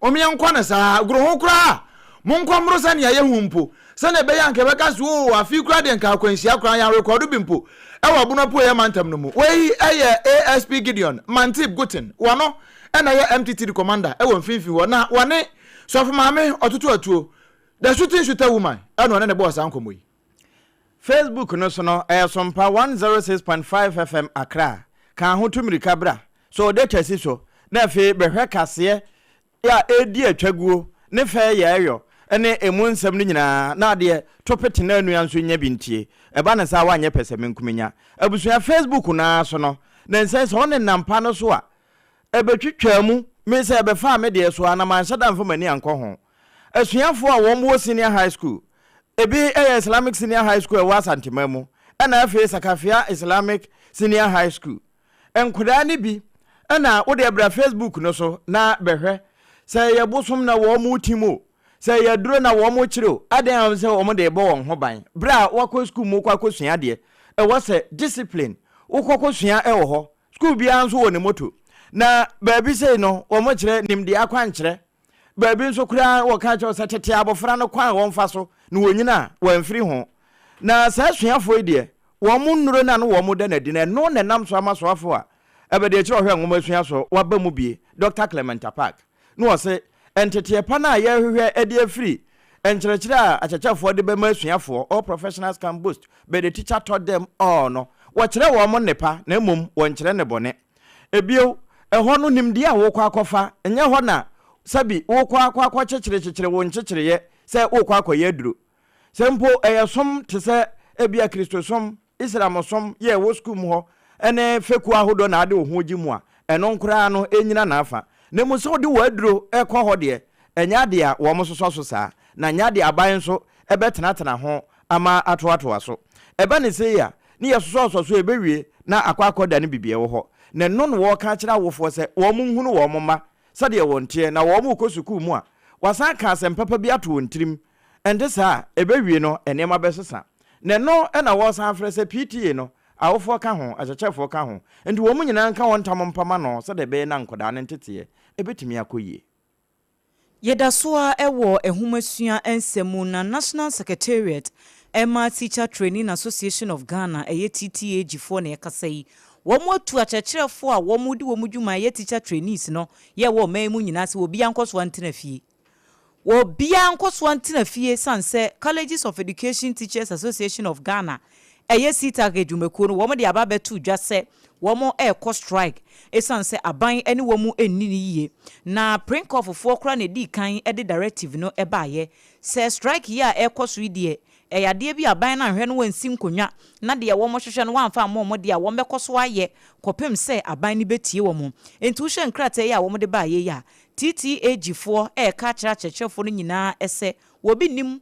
omi yankwane sa groho kura monkomro sa ne ya humpo sa ne be yanke be ka so afi kura de nka akwanhia kura ya record bi mpo e wa buno po ya mantam no mu wei eye ASP Gideon Mantip Gutin wano ena ya MTTD commander e won finfi wo na wane so fa mame ototo atuo the shooter woman eno ne boss ankomo yi Facebook no so no Sompa 106.5 FM Accra kan ho tumirika bra so de twasi so na fe behwe kase ya edi atwaguo ne fe ya eyo ene emu nsam ni nyina na de topete na anu anso nya bintie eba na sa wanye peseme nkumenya abusua Facebook na so no na nse so ne nampa no so a ebetwitwa mu me se ebefa me de so ana man shada mfa mani anko ho asuafo a wo senior high school ebi Islamic senior high school wa santimamu ana afi sakafia Islamic senior high school enkoda ni bi ana wo de bra Facebook no so na behwe say ye bosom na wo mu timo say ye duro na wo mu kiro adan am say wo mu de bo won ho ban bra wakọ school mu kwa kosua de e wo say discipline wo kokosua e wo ho school bia nso wo ne moto na baabi say no wo mu kire nimde akwan kire baabi nso kura wo ka cho tete abofra no kwan wo mfa so na wonyina wo mfiri ho na sa suafo de wo mu nnuro na no wo mu da na di na no na nam so amasoafo a ebede kire ohwe ngoma sua so waba mu bie Dr. Clement Park no se entete pa na ye hwehwe ede afiri enkyerechire a achachafo de be ma suafo all professionals can boast but the teacher taught them all no wo kire wo mo nepa na emom wo nkire ne bone ebio eho no nimdi a wo kwa akofa enye ho na sabi wo kwa akwa kyekire wo nkyekire ye se wo kwa akoye duro sempo eyesom te se ebia kristosom islamosom ye wo school mu ho ene feku ahodo na ade wo ho gimu a eno nkura no enyina na afa na mu so de waduro ekọ ho de enya de a wo mo soso saa na nya de aban so ebetena ho ama atoato so ebe ne se ya ne ye soso so ebewie na akwakoda ne bibie wo ho na no no wo ka kira wofo se wo mo hunu wo mo ma sade wo ntie na wo mo kosuku mu a wasan ka asempapa bi ato wontirim ende saa ebewie no enema besesa na no na wo san afre se PTA no awofo ka ho achachefo ka ho enti wo mo nyina nka won tamompama no sade be na nkoda ne ntete ebetimi akoyie Yedasoa ewo ehumasua ensemu na National Secretariat Emma Teacher Training Association of Ghana TTAG for na yakasai womo tu achachirefo a womo di womo dwuma ye teacher trainees no ye wo memu nyina se obi ankoso antena fie wo bia ankoso antena fie sanse Colleges of Education Teachers Association of Ghana sita gedwumekuo no womo de ababetu dwase womo cost strike esanse aban ene womo enni yiye na prinkoffo kra na di kan de directive no ebaaye se strike ya ekoso de yade bi aban na hwe no wansi nkonwa na de womo hwehwe no wamfa mo de a wombekoso aye kopem se aban ni betie womo enti wo hwe nkrata ya womo de baaye ya TTAG4 ka kira chechefo no nyina ese wo bi nim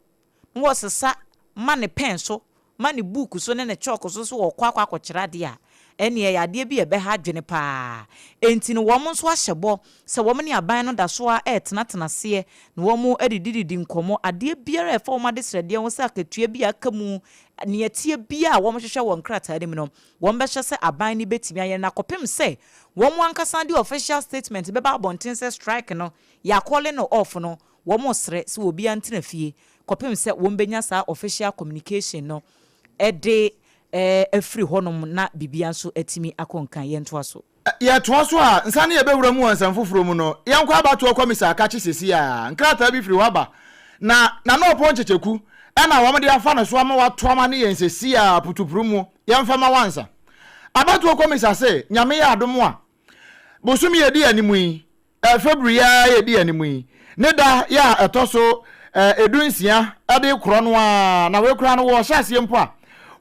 wo sesa mane pen so mane book so ne chalk so wo kwa akokira de a ene yade bi ebe ha dwene pa enti no wo nso ahyebo se wo ne aban no da so a tenatena se no wo edididi nkomo ade biara e fa wo made srede wo se akatua bi akamu ne yatie bia a wo hwehwe wo nkrata de no wo mbehye se aban ni betimi aye na kopem se wo ankasa de official statement beba abonten se strike no ya call no off no wo sre se obi antena fie kopem se wo mbenya sa official communication no ede free honum na bibia nso atimi akonkan ye ntoaso ye toaso a nsane ye bewura mu ansam foforo mu no yanko abato komisa akachi sesi a nkrata bi free waba na no ponchecheku na wo mde afa no so ama wato ama ne yensesi a putupuru mu yemfa ma wansa abato komisa se nyame ya adom a bosumi ye di animu yi February ya ye di animu yi ne da ya etoso edunsia ade kro no a na we kra no wo hyase mpo a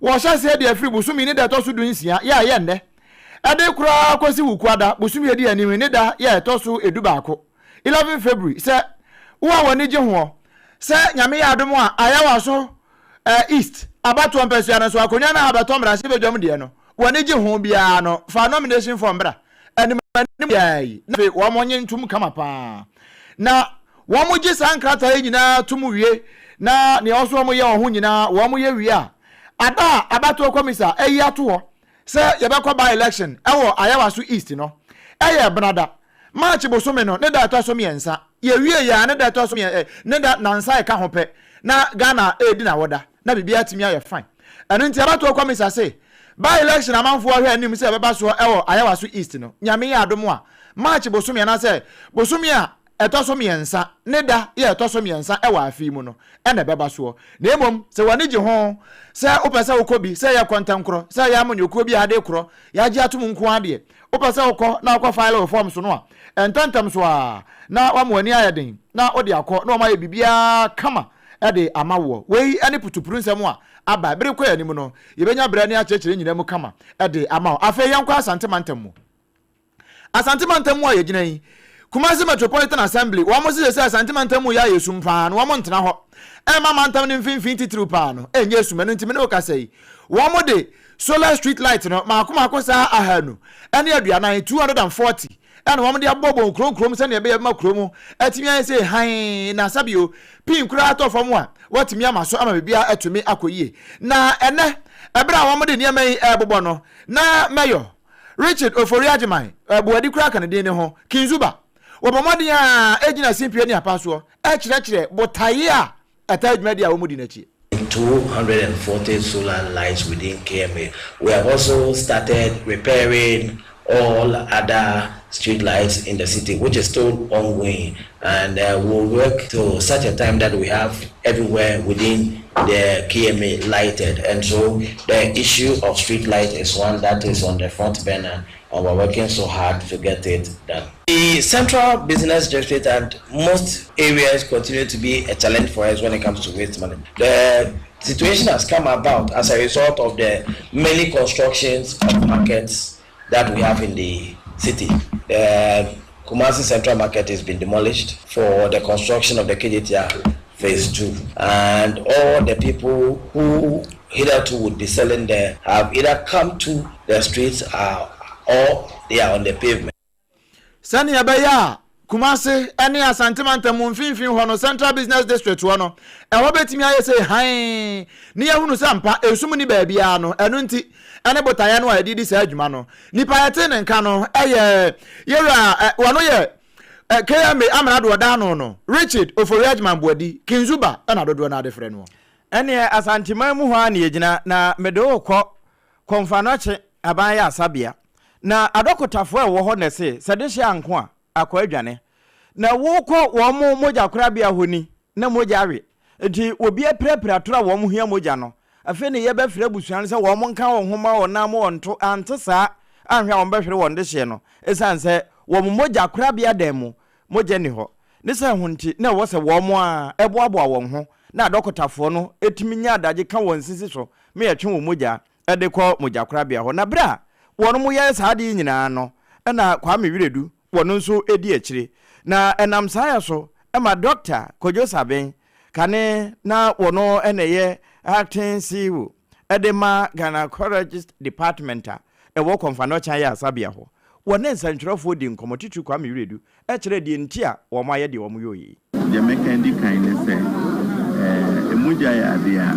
wo hyase de afiri bosumi ne da etoso dunsia ya ye nde ade kra kwasi wukwada bosumi ye di animu ne da ya etoso edubaako 11 February se wo woni je ho se nyame ya adom a ayawa so east abato mpesua no so akonya na abato mra se bedwam de no woni je ho bia no fa nomination form bra ani yai na fe wo monye ntum kama pa na wo mo je sankrata nyina tumu wie na ne oso mo ye ho nyina wo mo ye wie a ada abato komisa eyi ato ho se ye be kwa by election ewo ayawa so east no eye brada march bosome no ne da to so miensa ye wie ya ne da to so ne da nansa e ka ho pe na Ghana edi na woda na bibia timi aye fine enu nti abato komisa se by election amanfo ahwe anim se beba so ewo ayawa so east no nyame ya adom a march bosome na se bosome a etoso miensa ne da ye etoso miensa e wa afi mu no e na beba so na emom se wani je ho se opese ukobi se ya kontankro se ya amonyokuo bi ade kro ya je atum nko ade opese ukọ na ukọ file form so no a entantam so a na wamwani ayeden na odi akọ na oma ye bibia kama ede amawo wei ane putupuru nsem a aba bere kwa anim no yebenya bere ne achechire nyina mu kama ede amawo afa yankwa asantemantam mu a yegina yi Kumasi Metropolitan Assembly wa mo se asantemantam mu ya yesum pa no wa mo ntena ho e mama ntam ne mfimfin titiri pa no enye esum no ntime ne o kasai wa mo de solar street light no ma akosa ahanu ene aduana 240 and one de abobo krom se ne be ma kromu atimi an say han na sabio pin kura ato fam a watimi amaso ama bibia atumi akoyie na ene ebra one de niam ebobo no na mayor Richard Oforiagiman buadi kura kan de ne ho kinzuba wobomodi a ejina simpie ni apaso kire botaye a atajuma dia wo mudi na chi 240 solar lights within KMA. We have also started repairing all other street lights in the city, which is still ongoing, and we'll work to such a time that we have everywhere within the KMA lighted. And so the issue of street light is one that is on the front burner, and we're working so hard to get it done. The central business district and most areas continue to be a challenge for us when it comes to waste management. The situation has come about as a result of the many constructions of markets that we have in the city. The Kumasi Central Market has been demolished for the construction of the KJTR Phase 2. And all the people who hitherto would be selling there have either come to the streets or they are on the pavement. Sani abaya Kumasi any asantemantam mfimfin ho no Central Business District ho no e ho betimi aye say han ni ehunu sampa esum ni ba bia no enu nti ene botaya no adidi sa adwuma no nipa yete ne nka no eye yera wono ye KMA amana do da no Richard Oforiagiman buadi kinzuba na dodo na adefre no ene asanteman mu ho an yegina na medo kọ konfanoche aban ya asabia na adokotafo e wo ho na se sedehye anko a akọ adwane na wo kọ wo mo moja korabia honi na moja awe enti obi aprapra tora wo mo hia moja no afi ne ye be frɛ busuan se wo mo nka wo homa wo na mo onto antesa anhwa wo be hwere wo ndehye no esan se wo mo moja korabia dan mu moja ni ho ne se honti na wo se wo mo a eboaboa wo ho na adokotafo no etimi nya adaje ka won sisi so me yetwe wo moja ede kọ moja korabia ho na bra wono mo ye saade nyina no na kwa me wiredu wono nso edi akire na enam saya so ema doctor Kojo Saben kane na wono eneye acting CEO edema gynecologist department e wo konfano chan ya asabia ho wono nsantwerofo di nkomotitu kwa me wiredu e kire di ntia wo ma ye de wo mo yoyi je mekandi kan ne se emuja ya dia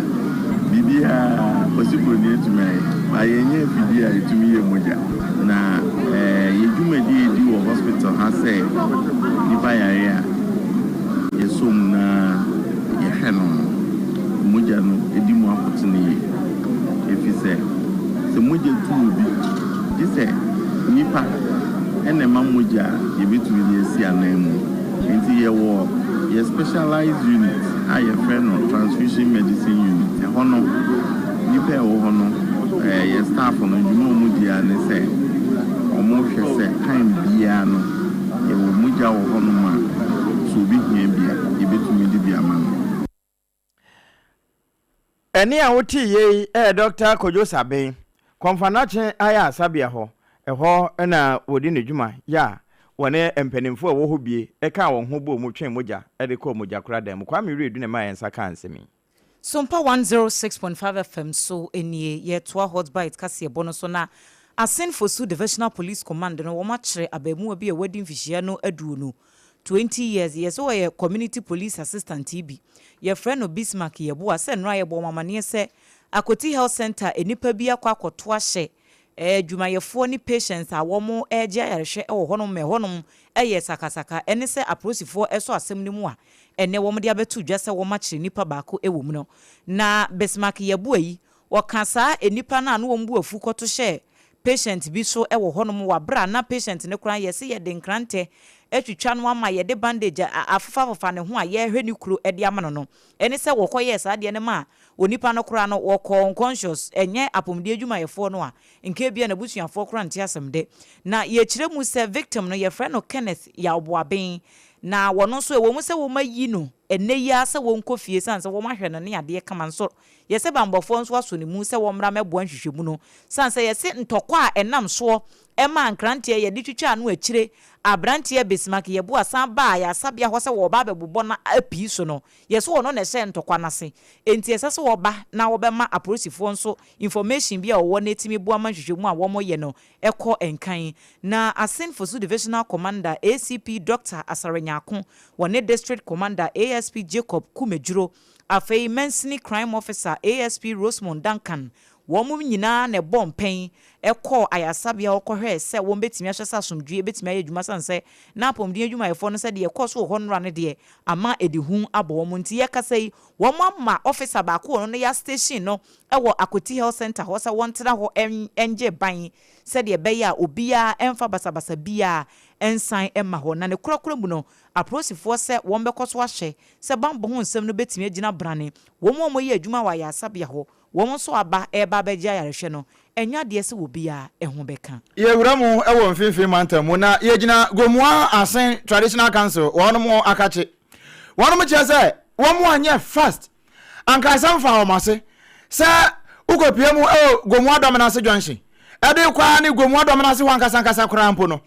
bibia possible ni etuma ayenye fidia etumi ye moja na yedumedi edi wo hospital ha say nipa yare a yesum na yeheno moja no edi mu akotene efise se moja tu bi dise nipa ene ma moja yebetumi ye si anamu enti ye wo ye specialized unit aye friend transfusion medicine unit hono nipa wo hono ye staff no jumo mu dia ne se omo hwese kan bia no ye wo muja wo hono ma so bi hia bia ye betumi di bia ma no eni a woti ye Dr. Kojo Saben konfanache aya asabia ho ho na wodi ne dwuma ya wone empanimfo a wo ho bie ka won ho bo mu twen moja de ko moja kora dem kwa me redu ne ma yensa ka ansemi Sompa 106.5 FM so enie ye to hot bite kase bono so na asen fosu divisional police command no wo ma kire abamu bi e wedding fishia no adu no 20 years yes so ye community police assistant TB ye friend no Bismarck ye bo ase no ye bo mamane se Akoti Health Center enipa bi akwa akoto ahye dwumayefo ni patients a wo mo eje yarehwe wo honom me honom eye sakasaka ene se aprosifo eso asem ni mu a ene wo mo de abetu dwase wo ma kire nipa baako ewo mu no na Bismarck ye bu ayi wo kasa enipa na wo mbu afu koto hye patient bi so wo honom wa bra na patient ne kran ye se ye de nkrante etwitwa no ama ye de bandage afafa ne ho a ye hwe ni kuro e de ama no ene se wokoye sa de ne ma onipa no kura no woko unconscious enye apomde adwumayefo no a nke bia na busuafo kura nte asem de na ye kire mu se victim no ye friend no Kenneth ya oboaben na wono so ewo mu se wo mayi no ene ya se wo nkofie sanse wo mahwe no ne ade kama nso ye se bambofo nso aso ne mu se wo mra mebo anhwehwemu no sanse ye se ntokwa a enam so ema nkrantie ye de twitwa no akire abrantie besmak ye bo asan ba ya sabia ho se wo ba bebobɔ na api so no ye se wono na se ntokwa na se enti ese se wo ba na wo be ma apolisifo nso information bia wo na etimi bo amanhwehwemu a wo mo ye no ekɔ enkan na Asin Fosu Divisional Commander ACP Dr. Asare Apam wone District Commander ASP Jacob Kumejuro afei Mensini Crime Officer ASP Rosemond Duncan womu nyina ne bompen ekɔ ayasabia okɔhwɛ sɛ wɔn betimi ahwɛ sɛ asomdue betimi ayɛ adwuma sanse na apomdie adwumayɛfo no sɛ de ekɔ so hɔ nra ne de ama edihu abɔ wɔn nti yɛkasa yi wɔn ama officer baako wɔn no ya station no ɛwɔ Akoti Health Center hɔ sɛ wɔn tena hɔ enje ban sɛ de ɛbɛyɛ a obia ɛmfa basabasa bia ensan ɛma hɔ na ne kurakura mu no aprosifoɔ sɛ wɔn bɛkɔ so ahyɛ sɛ bambɔ ho nsɛm no betimi agyina brane wɔn mo yɛ adwuma wɔ ayasabia hɔ wɔn so aba eba begya yarehwe no enya de se wo bia ɛho bɛka ye wura mu ɛwɔ mfimfini mantam mu na ye gina Gomua Asen Traditional Council wɔn mo akache wɔn mo kyerɛ sɛ wɔn mo anya fast anka asam fa wɔn ase sɛ ukopie mu Gomua Dominance Junction ɛde kwa ne Gomua Dominance ho ankasa kora mpo no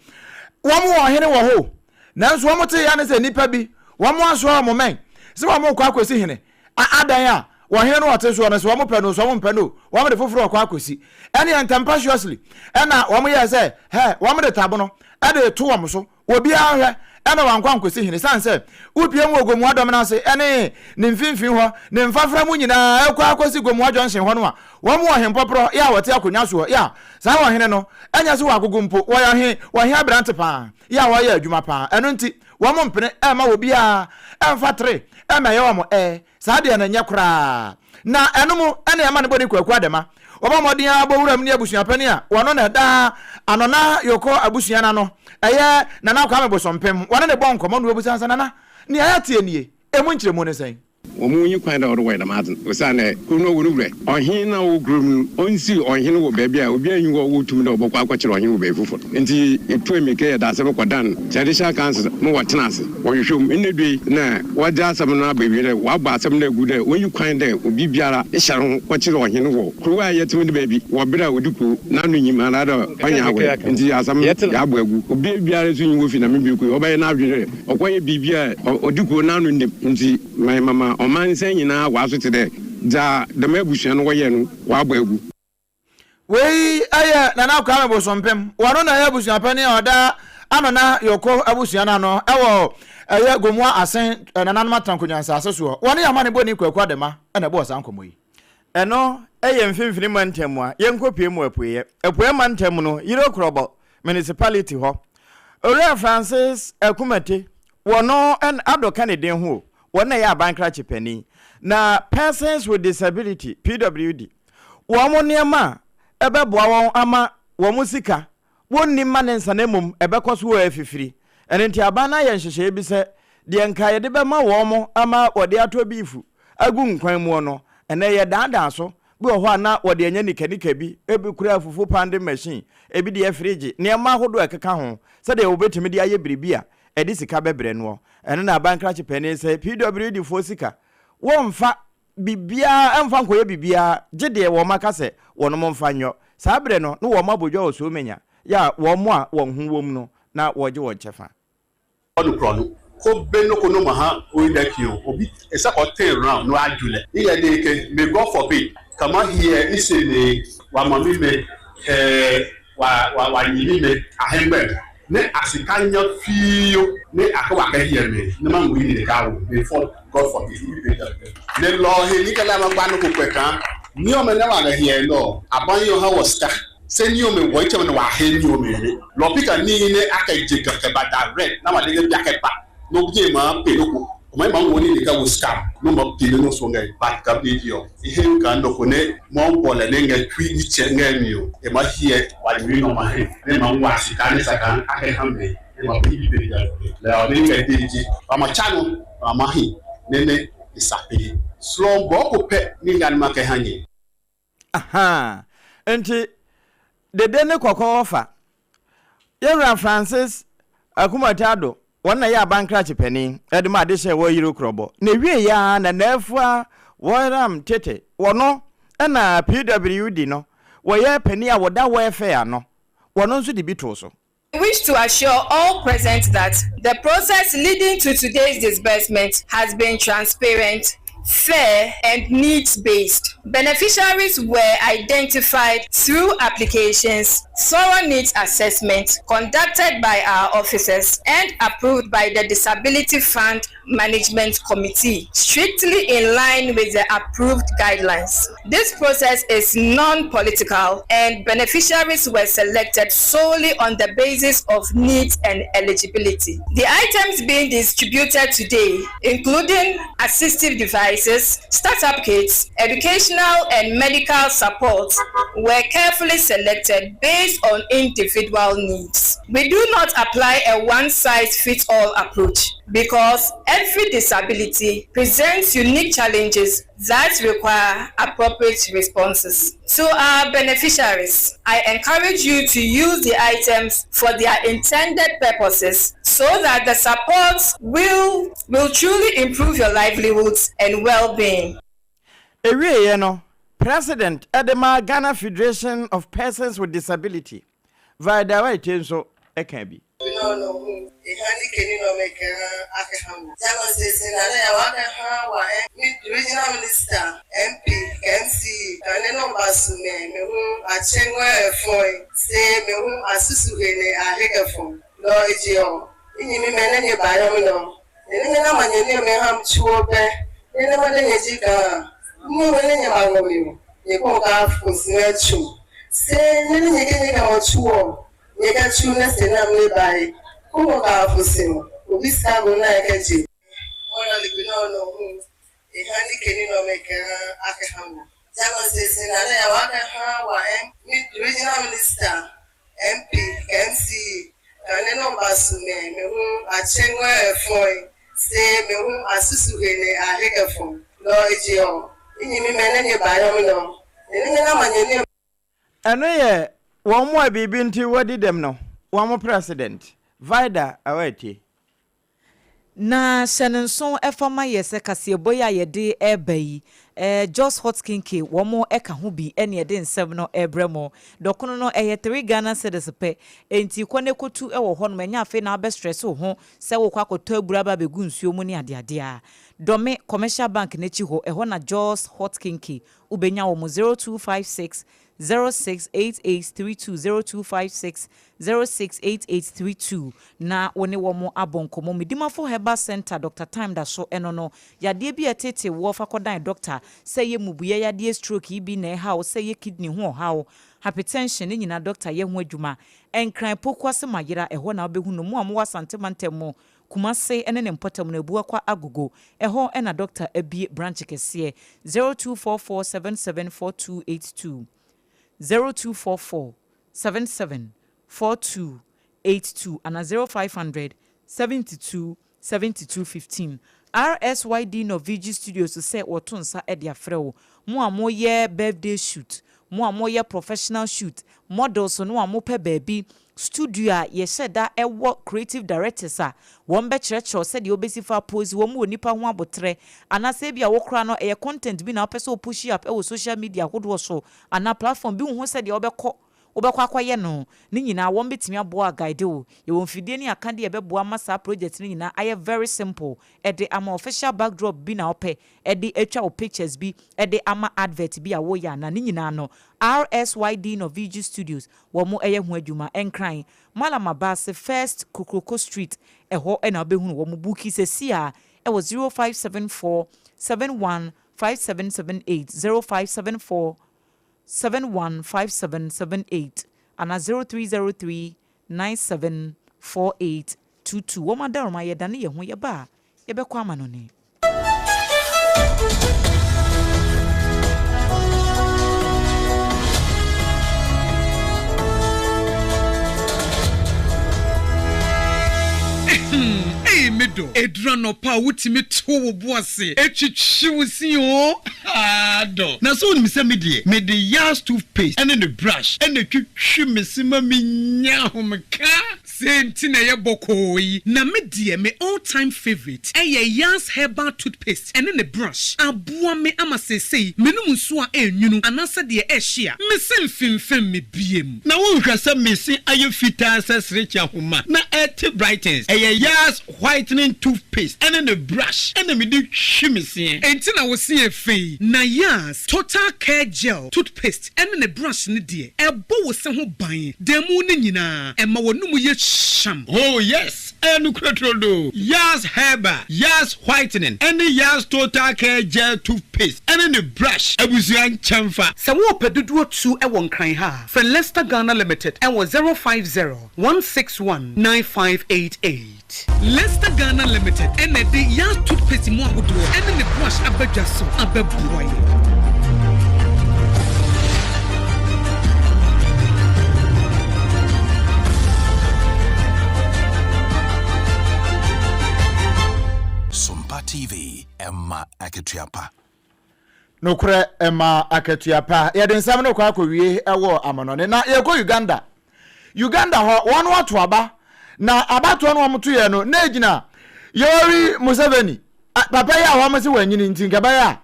wɔn mo hene wɔ ho nanso wɔn mo te ya ne sɛ nipa bi wɔn mo aso wɔn men sɛ wɔn mo kɔ akosi hene adan a wɔhene no wɔte so no so wɔn pɛ no so wɔn pɛ no wɔn de foforo kɔ akosi ɛne tempestuously ɛna wɔn yɛ sɛ wɔn de tabo no ɛde to wɔn so obi ahwɛ ɛna wɔn kɔ akosi hene sanse upie mu Gomua Dominance ɛne ne mfimfin hɔ ne mfafra mu nyinaa ɛkɔ akosi Gomua Junction hɔ no a wɔn wɔ hen poporo ya wɔte akonya so ya saa wɔhene no ɛnya so wɔ agogo mpo wɔhene abrante pa ya wɔyɛ adwuma pa ɛno nti wɔn mpene ɛma obi a ɛmfa tre ɛma yɛ wɔn saa de na nya kura na ɛno mu ɛne ɛma ne bɔne kwaku adema oba modin abowura mu ne abusuapani a wono na da anona yoko abusuana no ɛyɛ nana kwa mebosompem wono ne bon komo no abusansa nana ne ayatie nie emu nkyeremu ne sɛn omu nyi kwan da ɔdo wɛ na mazen osane kuno wuru wure ɔhin na wo grum onsi ɔhin wo baabi a obi anyi wo wotum da ɔbɔkɔ akɔkyerɛ ɔhin wo baabi fofo nti etu emeke ya da asɛm kɔdan traditional council mo wɔtena ase wɔhwehwɛm nnedui na wɔgya asɛm no abaabi dɛ wɔabɔ asɛm no agu dɛ onyi kwan dɛ obi biara ehyɛ ho kɔkyerɛ ɔhin wo kuruwa a yɛtem de baabi wɔbere a odiku nanu nyima na da ɔnya awɛ nti asɛm yɛabɔ agu obi biara so nyi wo fi na mebi ku ɔbɛyɛ na adwene ɔkɔyɛ bibia odiku nanu nim nti mama oman sɛ nyinaa waaso te dɛ da dɛm abusua no wɔyɛ no waabɔ agu wei ayɛ nana kwa mebosompem wɔno na yɛ abusua pani a ɔda anona yɔkɔ abusua no ɛwɔ ɛyɛ Gomua Asen nananom atrankonyansa aseso wɔne yɛ ma ne bɔni kwakwa dɛma ɛna ɛbɔ ɔsa nkɔmmɔ yi ɛno ɛyɛ mfimfini mantam a yɛnkɔpie mu apueɛ mantam no yire korɔbɔ municipality hɔ owura Francis Akumate wɔno ɛn adɔka ne den ho wɔna yɛ abankra chipani na persons with disability PWD wɔn nneɛma ɛbɛboa wɔn ama wɔn sika wɔn nimma ne nsanemum ɛbɛkɔ so wɔ afifiri ɛne nti abana yɛ nhyehyɛ bi sɛ deɛ nka yɛde bɛma wɔn ama wɔde atɔ biifu agu nkwan mu no ɛnɛ yɛ daadaa so bi wɔ hɔ a na wɔde anya nikanika bi ebi kura afufu pande machine ebi deɛ fridge nneɛma ahodoɔ ɛkeka ho sɛdeɛ wɔbɛtumi de ayɛ biribi a ɛde sika bɛbrɛ no ɛno na abankra chipani sɛ PWD fo sika wɔmfa bibia ɛmfa nkoyɛ bibia gye deɛ wɔn maka sɛ wɔn mo mfa nyɔ saa brɛ no no wɔn abodwa wɔ so menya ya wɔn mo a wɔn ho wɔm no na wɔgye wɔn kyɛfa ɔno krɔno ko beno ko no maha oidakio obi esa hotel round no adwule iye de ke may God forbid kama here ise ne wa mami me wa yimi me ahembe ne asikanya fio ne akwa ka here me ne ma ngui ne ka wo before God forbid ne law he ni kala ma gba no ko kweka ni o me ne wa ga here no aban yo ha was sta se ni o me wo che me wa he ni o me lo pika ni ne aka je ka ba direct na wa de bi aka ba no je ma pe no ko o mai ma woni ni ka wo scam no ma pe no so ngai ba ka bi dio e he ka ndo ko ne mo bo le ne ngai twi ni che ngai mi o e ma hie wa ni no ma he ne ma wa si ka ne sa ka aka ha me ma bi be ya la ni ka deji ama chano ama hi nene isape slum bo ko pe ni yan ma ka hanye aha enti dede ne kokon ofa Yewra Francis akumatado wonna ya bankra chepeni eduma de hye wo yiro krobo na wie ya na nafua woram tete wono na PWD no wo ye pani a woda wo efe ano wono nso de bito so. I wish to assure all present that the process leading to today's disbursement has been transparent, fair, and needs-based. Beneficiaries were identified through applications, thorough needs assessment conducted by our officers and approved by the Disability Fund Management Committee, strictly in line with the approved guidelines. This process is non-political and beneficiaries were selected solely on the basis of needs and eligibility. The items being distributed today, including assistive devices, startup kits, educational and medical support, were carefully selected based on individual needs. We do not apply a one-size-fits-all approach because every disability presents unique challenges that require appropriate responses. To our beneficiaries, I encourage you to use the items for their intended purposes so that the support will truly improve your livelihoods and well-being. Ewie no President Edema Ghana Federation of Persons with Disability Vida Waitenso Ekabi. No, ihani keni no meka akahamu. Jama sese na ya waka hawa regional minister MP MC kaneno basume mehu achengwe foi se mehu asusuhene ahegefo no ejio inyi mi menenye bayo no nene na manyene meham chuobe nene manenye jika mu menenye bawo ye ko ka fusinwe chu se nene nyeke ka ochuo nyeka chu na se na mlebai ko ka fusinwe obi sago na ekeji ona libino no ihani keni no meka akahamu jama sese na ya waka hawa regional minister MP MC kaneno basume mehu achengwe foi se mehu asusuhene ahegefo no ejio inyi mi menenye bayo no nene na manyene eno ye won mo abibi nti wadi dem no won mo president Vida awati na shanenson efama yese kaseboya yede ebai Just Hot Skin K womo eka ho bi ene yede nsem no ebremo dokono no 3 Ghana cedis pe enti kwane kotu ewo ho no manya afi na be stress ho se wo kwa koto abura ba begu nsuo mu ne ade a dome commercial bank na chi ho eho na Just Hot Skin K ubenya wo 0256 068832 0256 068832 na woni womo abonkomo medimafo Herbal Center Dr. Time da so eno no yade bi etete wo fa kodan doctor say ye mubuye yade stroke ibi na ha say ye kidney ho ha hypertension ni nyina doctor ye ho adwuma enkran pokwase mayira eho na obehu no mu amwa santemantem Kumase ene ne mpotam na ebu akwa agogo eho ena doctor abi branch kese 0244774282 0244774282 and 0500 727215 RSYD Novigi Studios to say wotonsa e dia frɛ mo amoye birthday shoot mo amoye professional shoot models no amope baby studio ye sheda ewo creative directors a won be kyerɛkyerɛ said you obesi fa pose wo mu onipa ho abotre anase bia wo kra no e content bi na opese o push up e wo social media hodo so ana platform bi hu said you obekɔ akwaye no ni nyina won betimi aboa guide o ye won fidie ni aka de ebeboa masa project ni nyina aye very simple e de ama official backdrop bi na ope e de etwa o pictures bi e de ama advert bi a wo ya na ni nyina no RSYD Novigi Studios wo mo eye hu adwuma enkran Malama Base First Kokroko Street eho e na obehunu wo mo booki sesi a e wo 0574 715778 0574 715778 and 0303 974822 Woma daroma ye dane ye ho ye ba ye be kwa amanone Hey medo edra no pa wutimi to wo boase etwitwi wusi o ado na so ni se me de yas toothpaste and the brush and the twitwi mesima minya homka senti na ye bokoi na me de me all time favorite yas herbal toothpaste and the brush aboa me amasesei menum so a enwunu anasa de ehia me selfimfem me biem na wo hwasa mesi aye fita sesrecha homa na et brightens yas whitening toothpaste and the brush and me de hwimese enti na wo se efei na yas total care gel toothpaste and the brush ne de ebo wo se ho ban demu ne nyina ema wonum ye sham. Oh yes, and do yas herbal, yas whitening and the yas total care gel toothpaste and the brush abusuan chamfa. Se wo pedudu 2 e won kan ha for Leicester Ghana Limited and was 050-161-9588. Leicester Ghana Limited and the yas toothpaste mo agudo and the brush abadwaso abeboy. Sompa TV Emma Aketuapa. Nokure Emma Aketuapa. Yɛde nsɛm no kwa akɔwie ɛwɔ amanɔne na yɛkɔ Uganda. Uganda hɔ wɔn wato aba na abato no wɔn to yɛ no na egyina Yoweri Museveni. Papa ya wɔn se wɔnyini nti nkaba ya.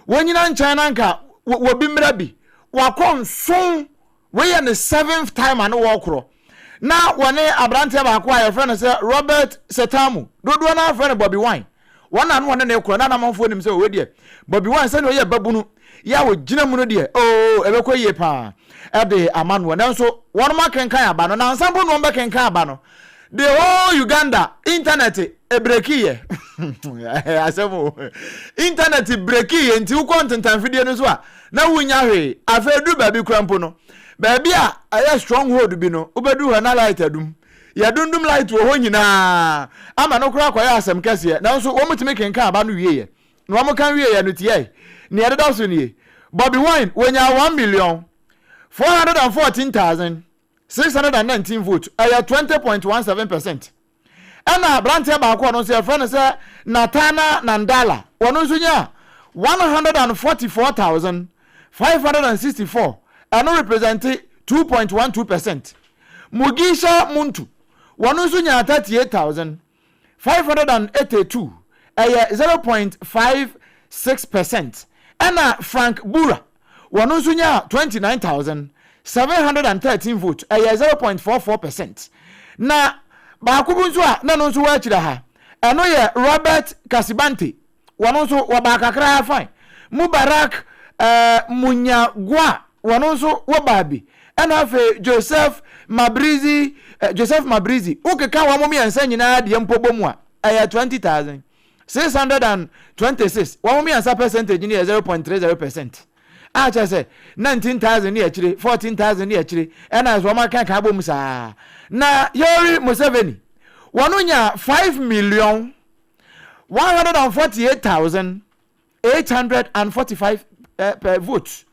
Wɔnyina nkyɛn na nka wɔbi mmra bi. Wakɔ nson wɔyɛ ne 7th time ano wɔkoro. Na wɔne abrante ba akɔ a yɛfrɛ no sɛ Robert Setamu. Dodoɔ na afrɛ no Bobby Wine. One and one and a crona for himself with you. Bobby Wine send away a babunu. Ya with Jinamuno dear. Oh, Ebeko yepa. Ebe a man one. So one mark and Kayabano. Now some one back and Kayabano. The whole Uganda internet a breaky. I said, internet breaky and 2 content and video as well. Now we know I've heard do baby crampono. Baby, I have stronghold bino. Ubedu and I lighted them. Ya dundum light wo ho nyina ama no kura kwa ya asem kase na so wo mutime kenka aba no wiye na wo kan wiye ya no tie ne yada so nie Bobby Wine wonya 1,414,619 votes aya 20.17%. Ana brante ba ko no se friend se Natana Nandala wono so nya 144,564 and represent 2.12%. Mugisha Muntu Wanusunya 38,582 0.56%. Anna Frank Bura Wanusunya 29,713 votes 0.44%. Na bakubunzwa na nonso wachira ha eno ye Robert Kasibanti wanonso wabakakra ha fine Mubarak Munyagwa wanonso wababi ena fe Joseph Mabrizi ukeka wa momi ansa nyina de mpobomu a 20,626 wa momi ansa percentage ni 0.30%. Acha se 19,000 ni achire 14,000 ni achire ena so ma kan ka bom sa na Yoweri Museveni wanunya 5,148,845 votes.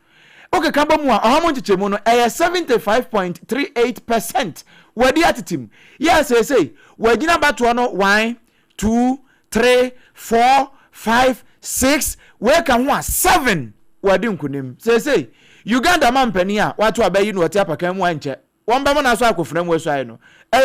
Okay, Kabamu, how much chemuno? 75.38%. Wadi atitim. Yes, I say. Wajina batuano 1, 2, 3, 4, 5, 6. Where can 7? Wadi unkunim. Say. Uganda man penia. Watu abayi no wati apakemu wanche. Wamba mona so akofrem we so ayi no.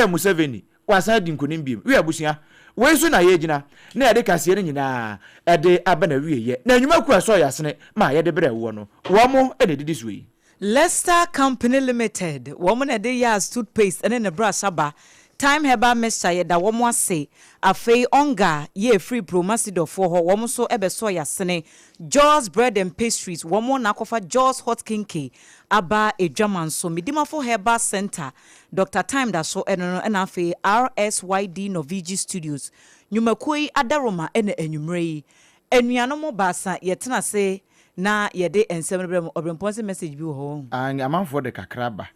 Museveni. Wasa di unkunim bim. We abusia. We so na yegyina. Na yade kase nyina. Ede abana wiye. Na enwuma ku aso yasene ma yade bre wo no. Wo mo ede didi so yi. Leicester Company Limited. Woman a day yas toothpaste and then a brush aba. Time heba mesha da womo ase. Afei onga ye free promasido for ho womo so ebe so yasene. Jaws Bread and Pastries. Womo nakofa Jaws Hot Kinky. Aba a German so midima for Heba Center. Dr. Time da so eno afei RSYD Novigi Studios. Nyumakui adaroma ene enyumrei. Enuanomo basa yetena se na yede ensem obrempong message bi ho. Amam for the kakraba.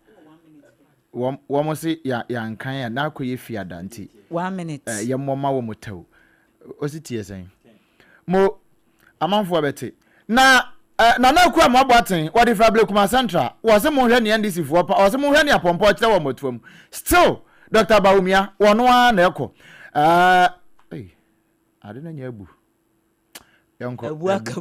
Womo se ya nkan ya na akoye fiada nti. 1 minute. Ye moma wo motaw. Ositi esen. Mo amamfo bete. Na ku amabo aten wodi frable kuma central. Wo se mo hwe ne NDC fo pa. Wo se mo hwe ne apompo kire wo motuam. Still Dr. Baumia wono a na eko. I didn't know.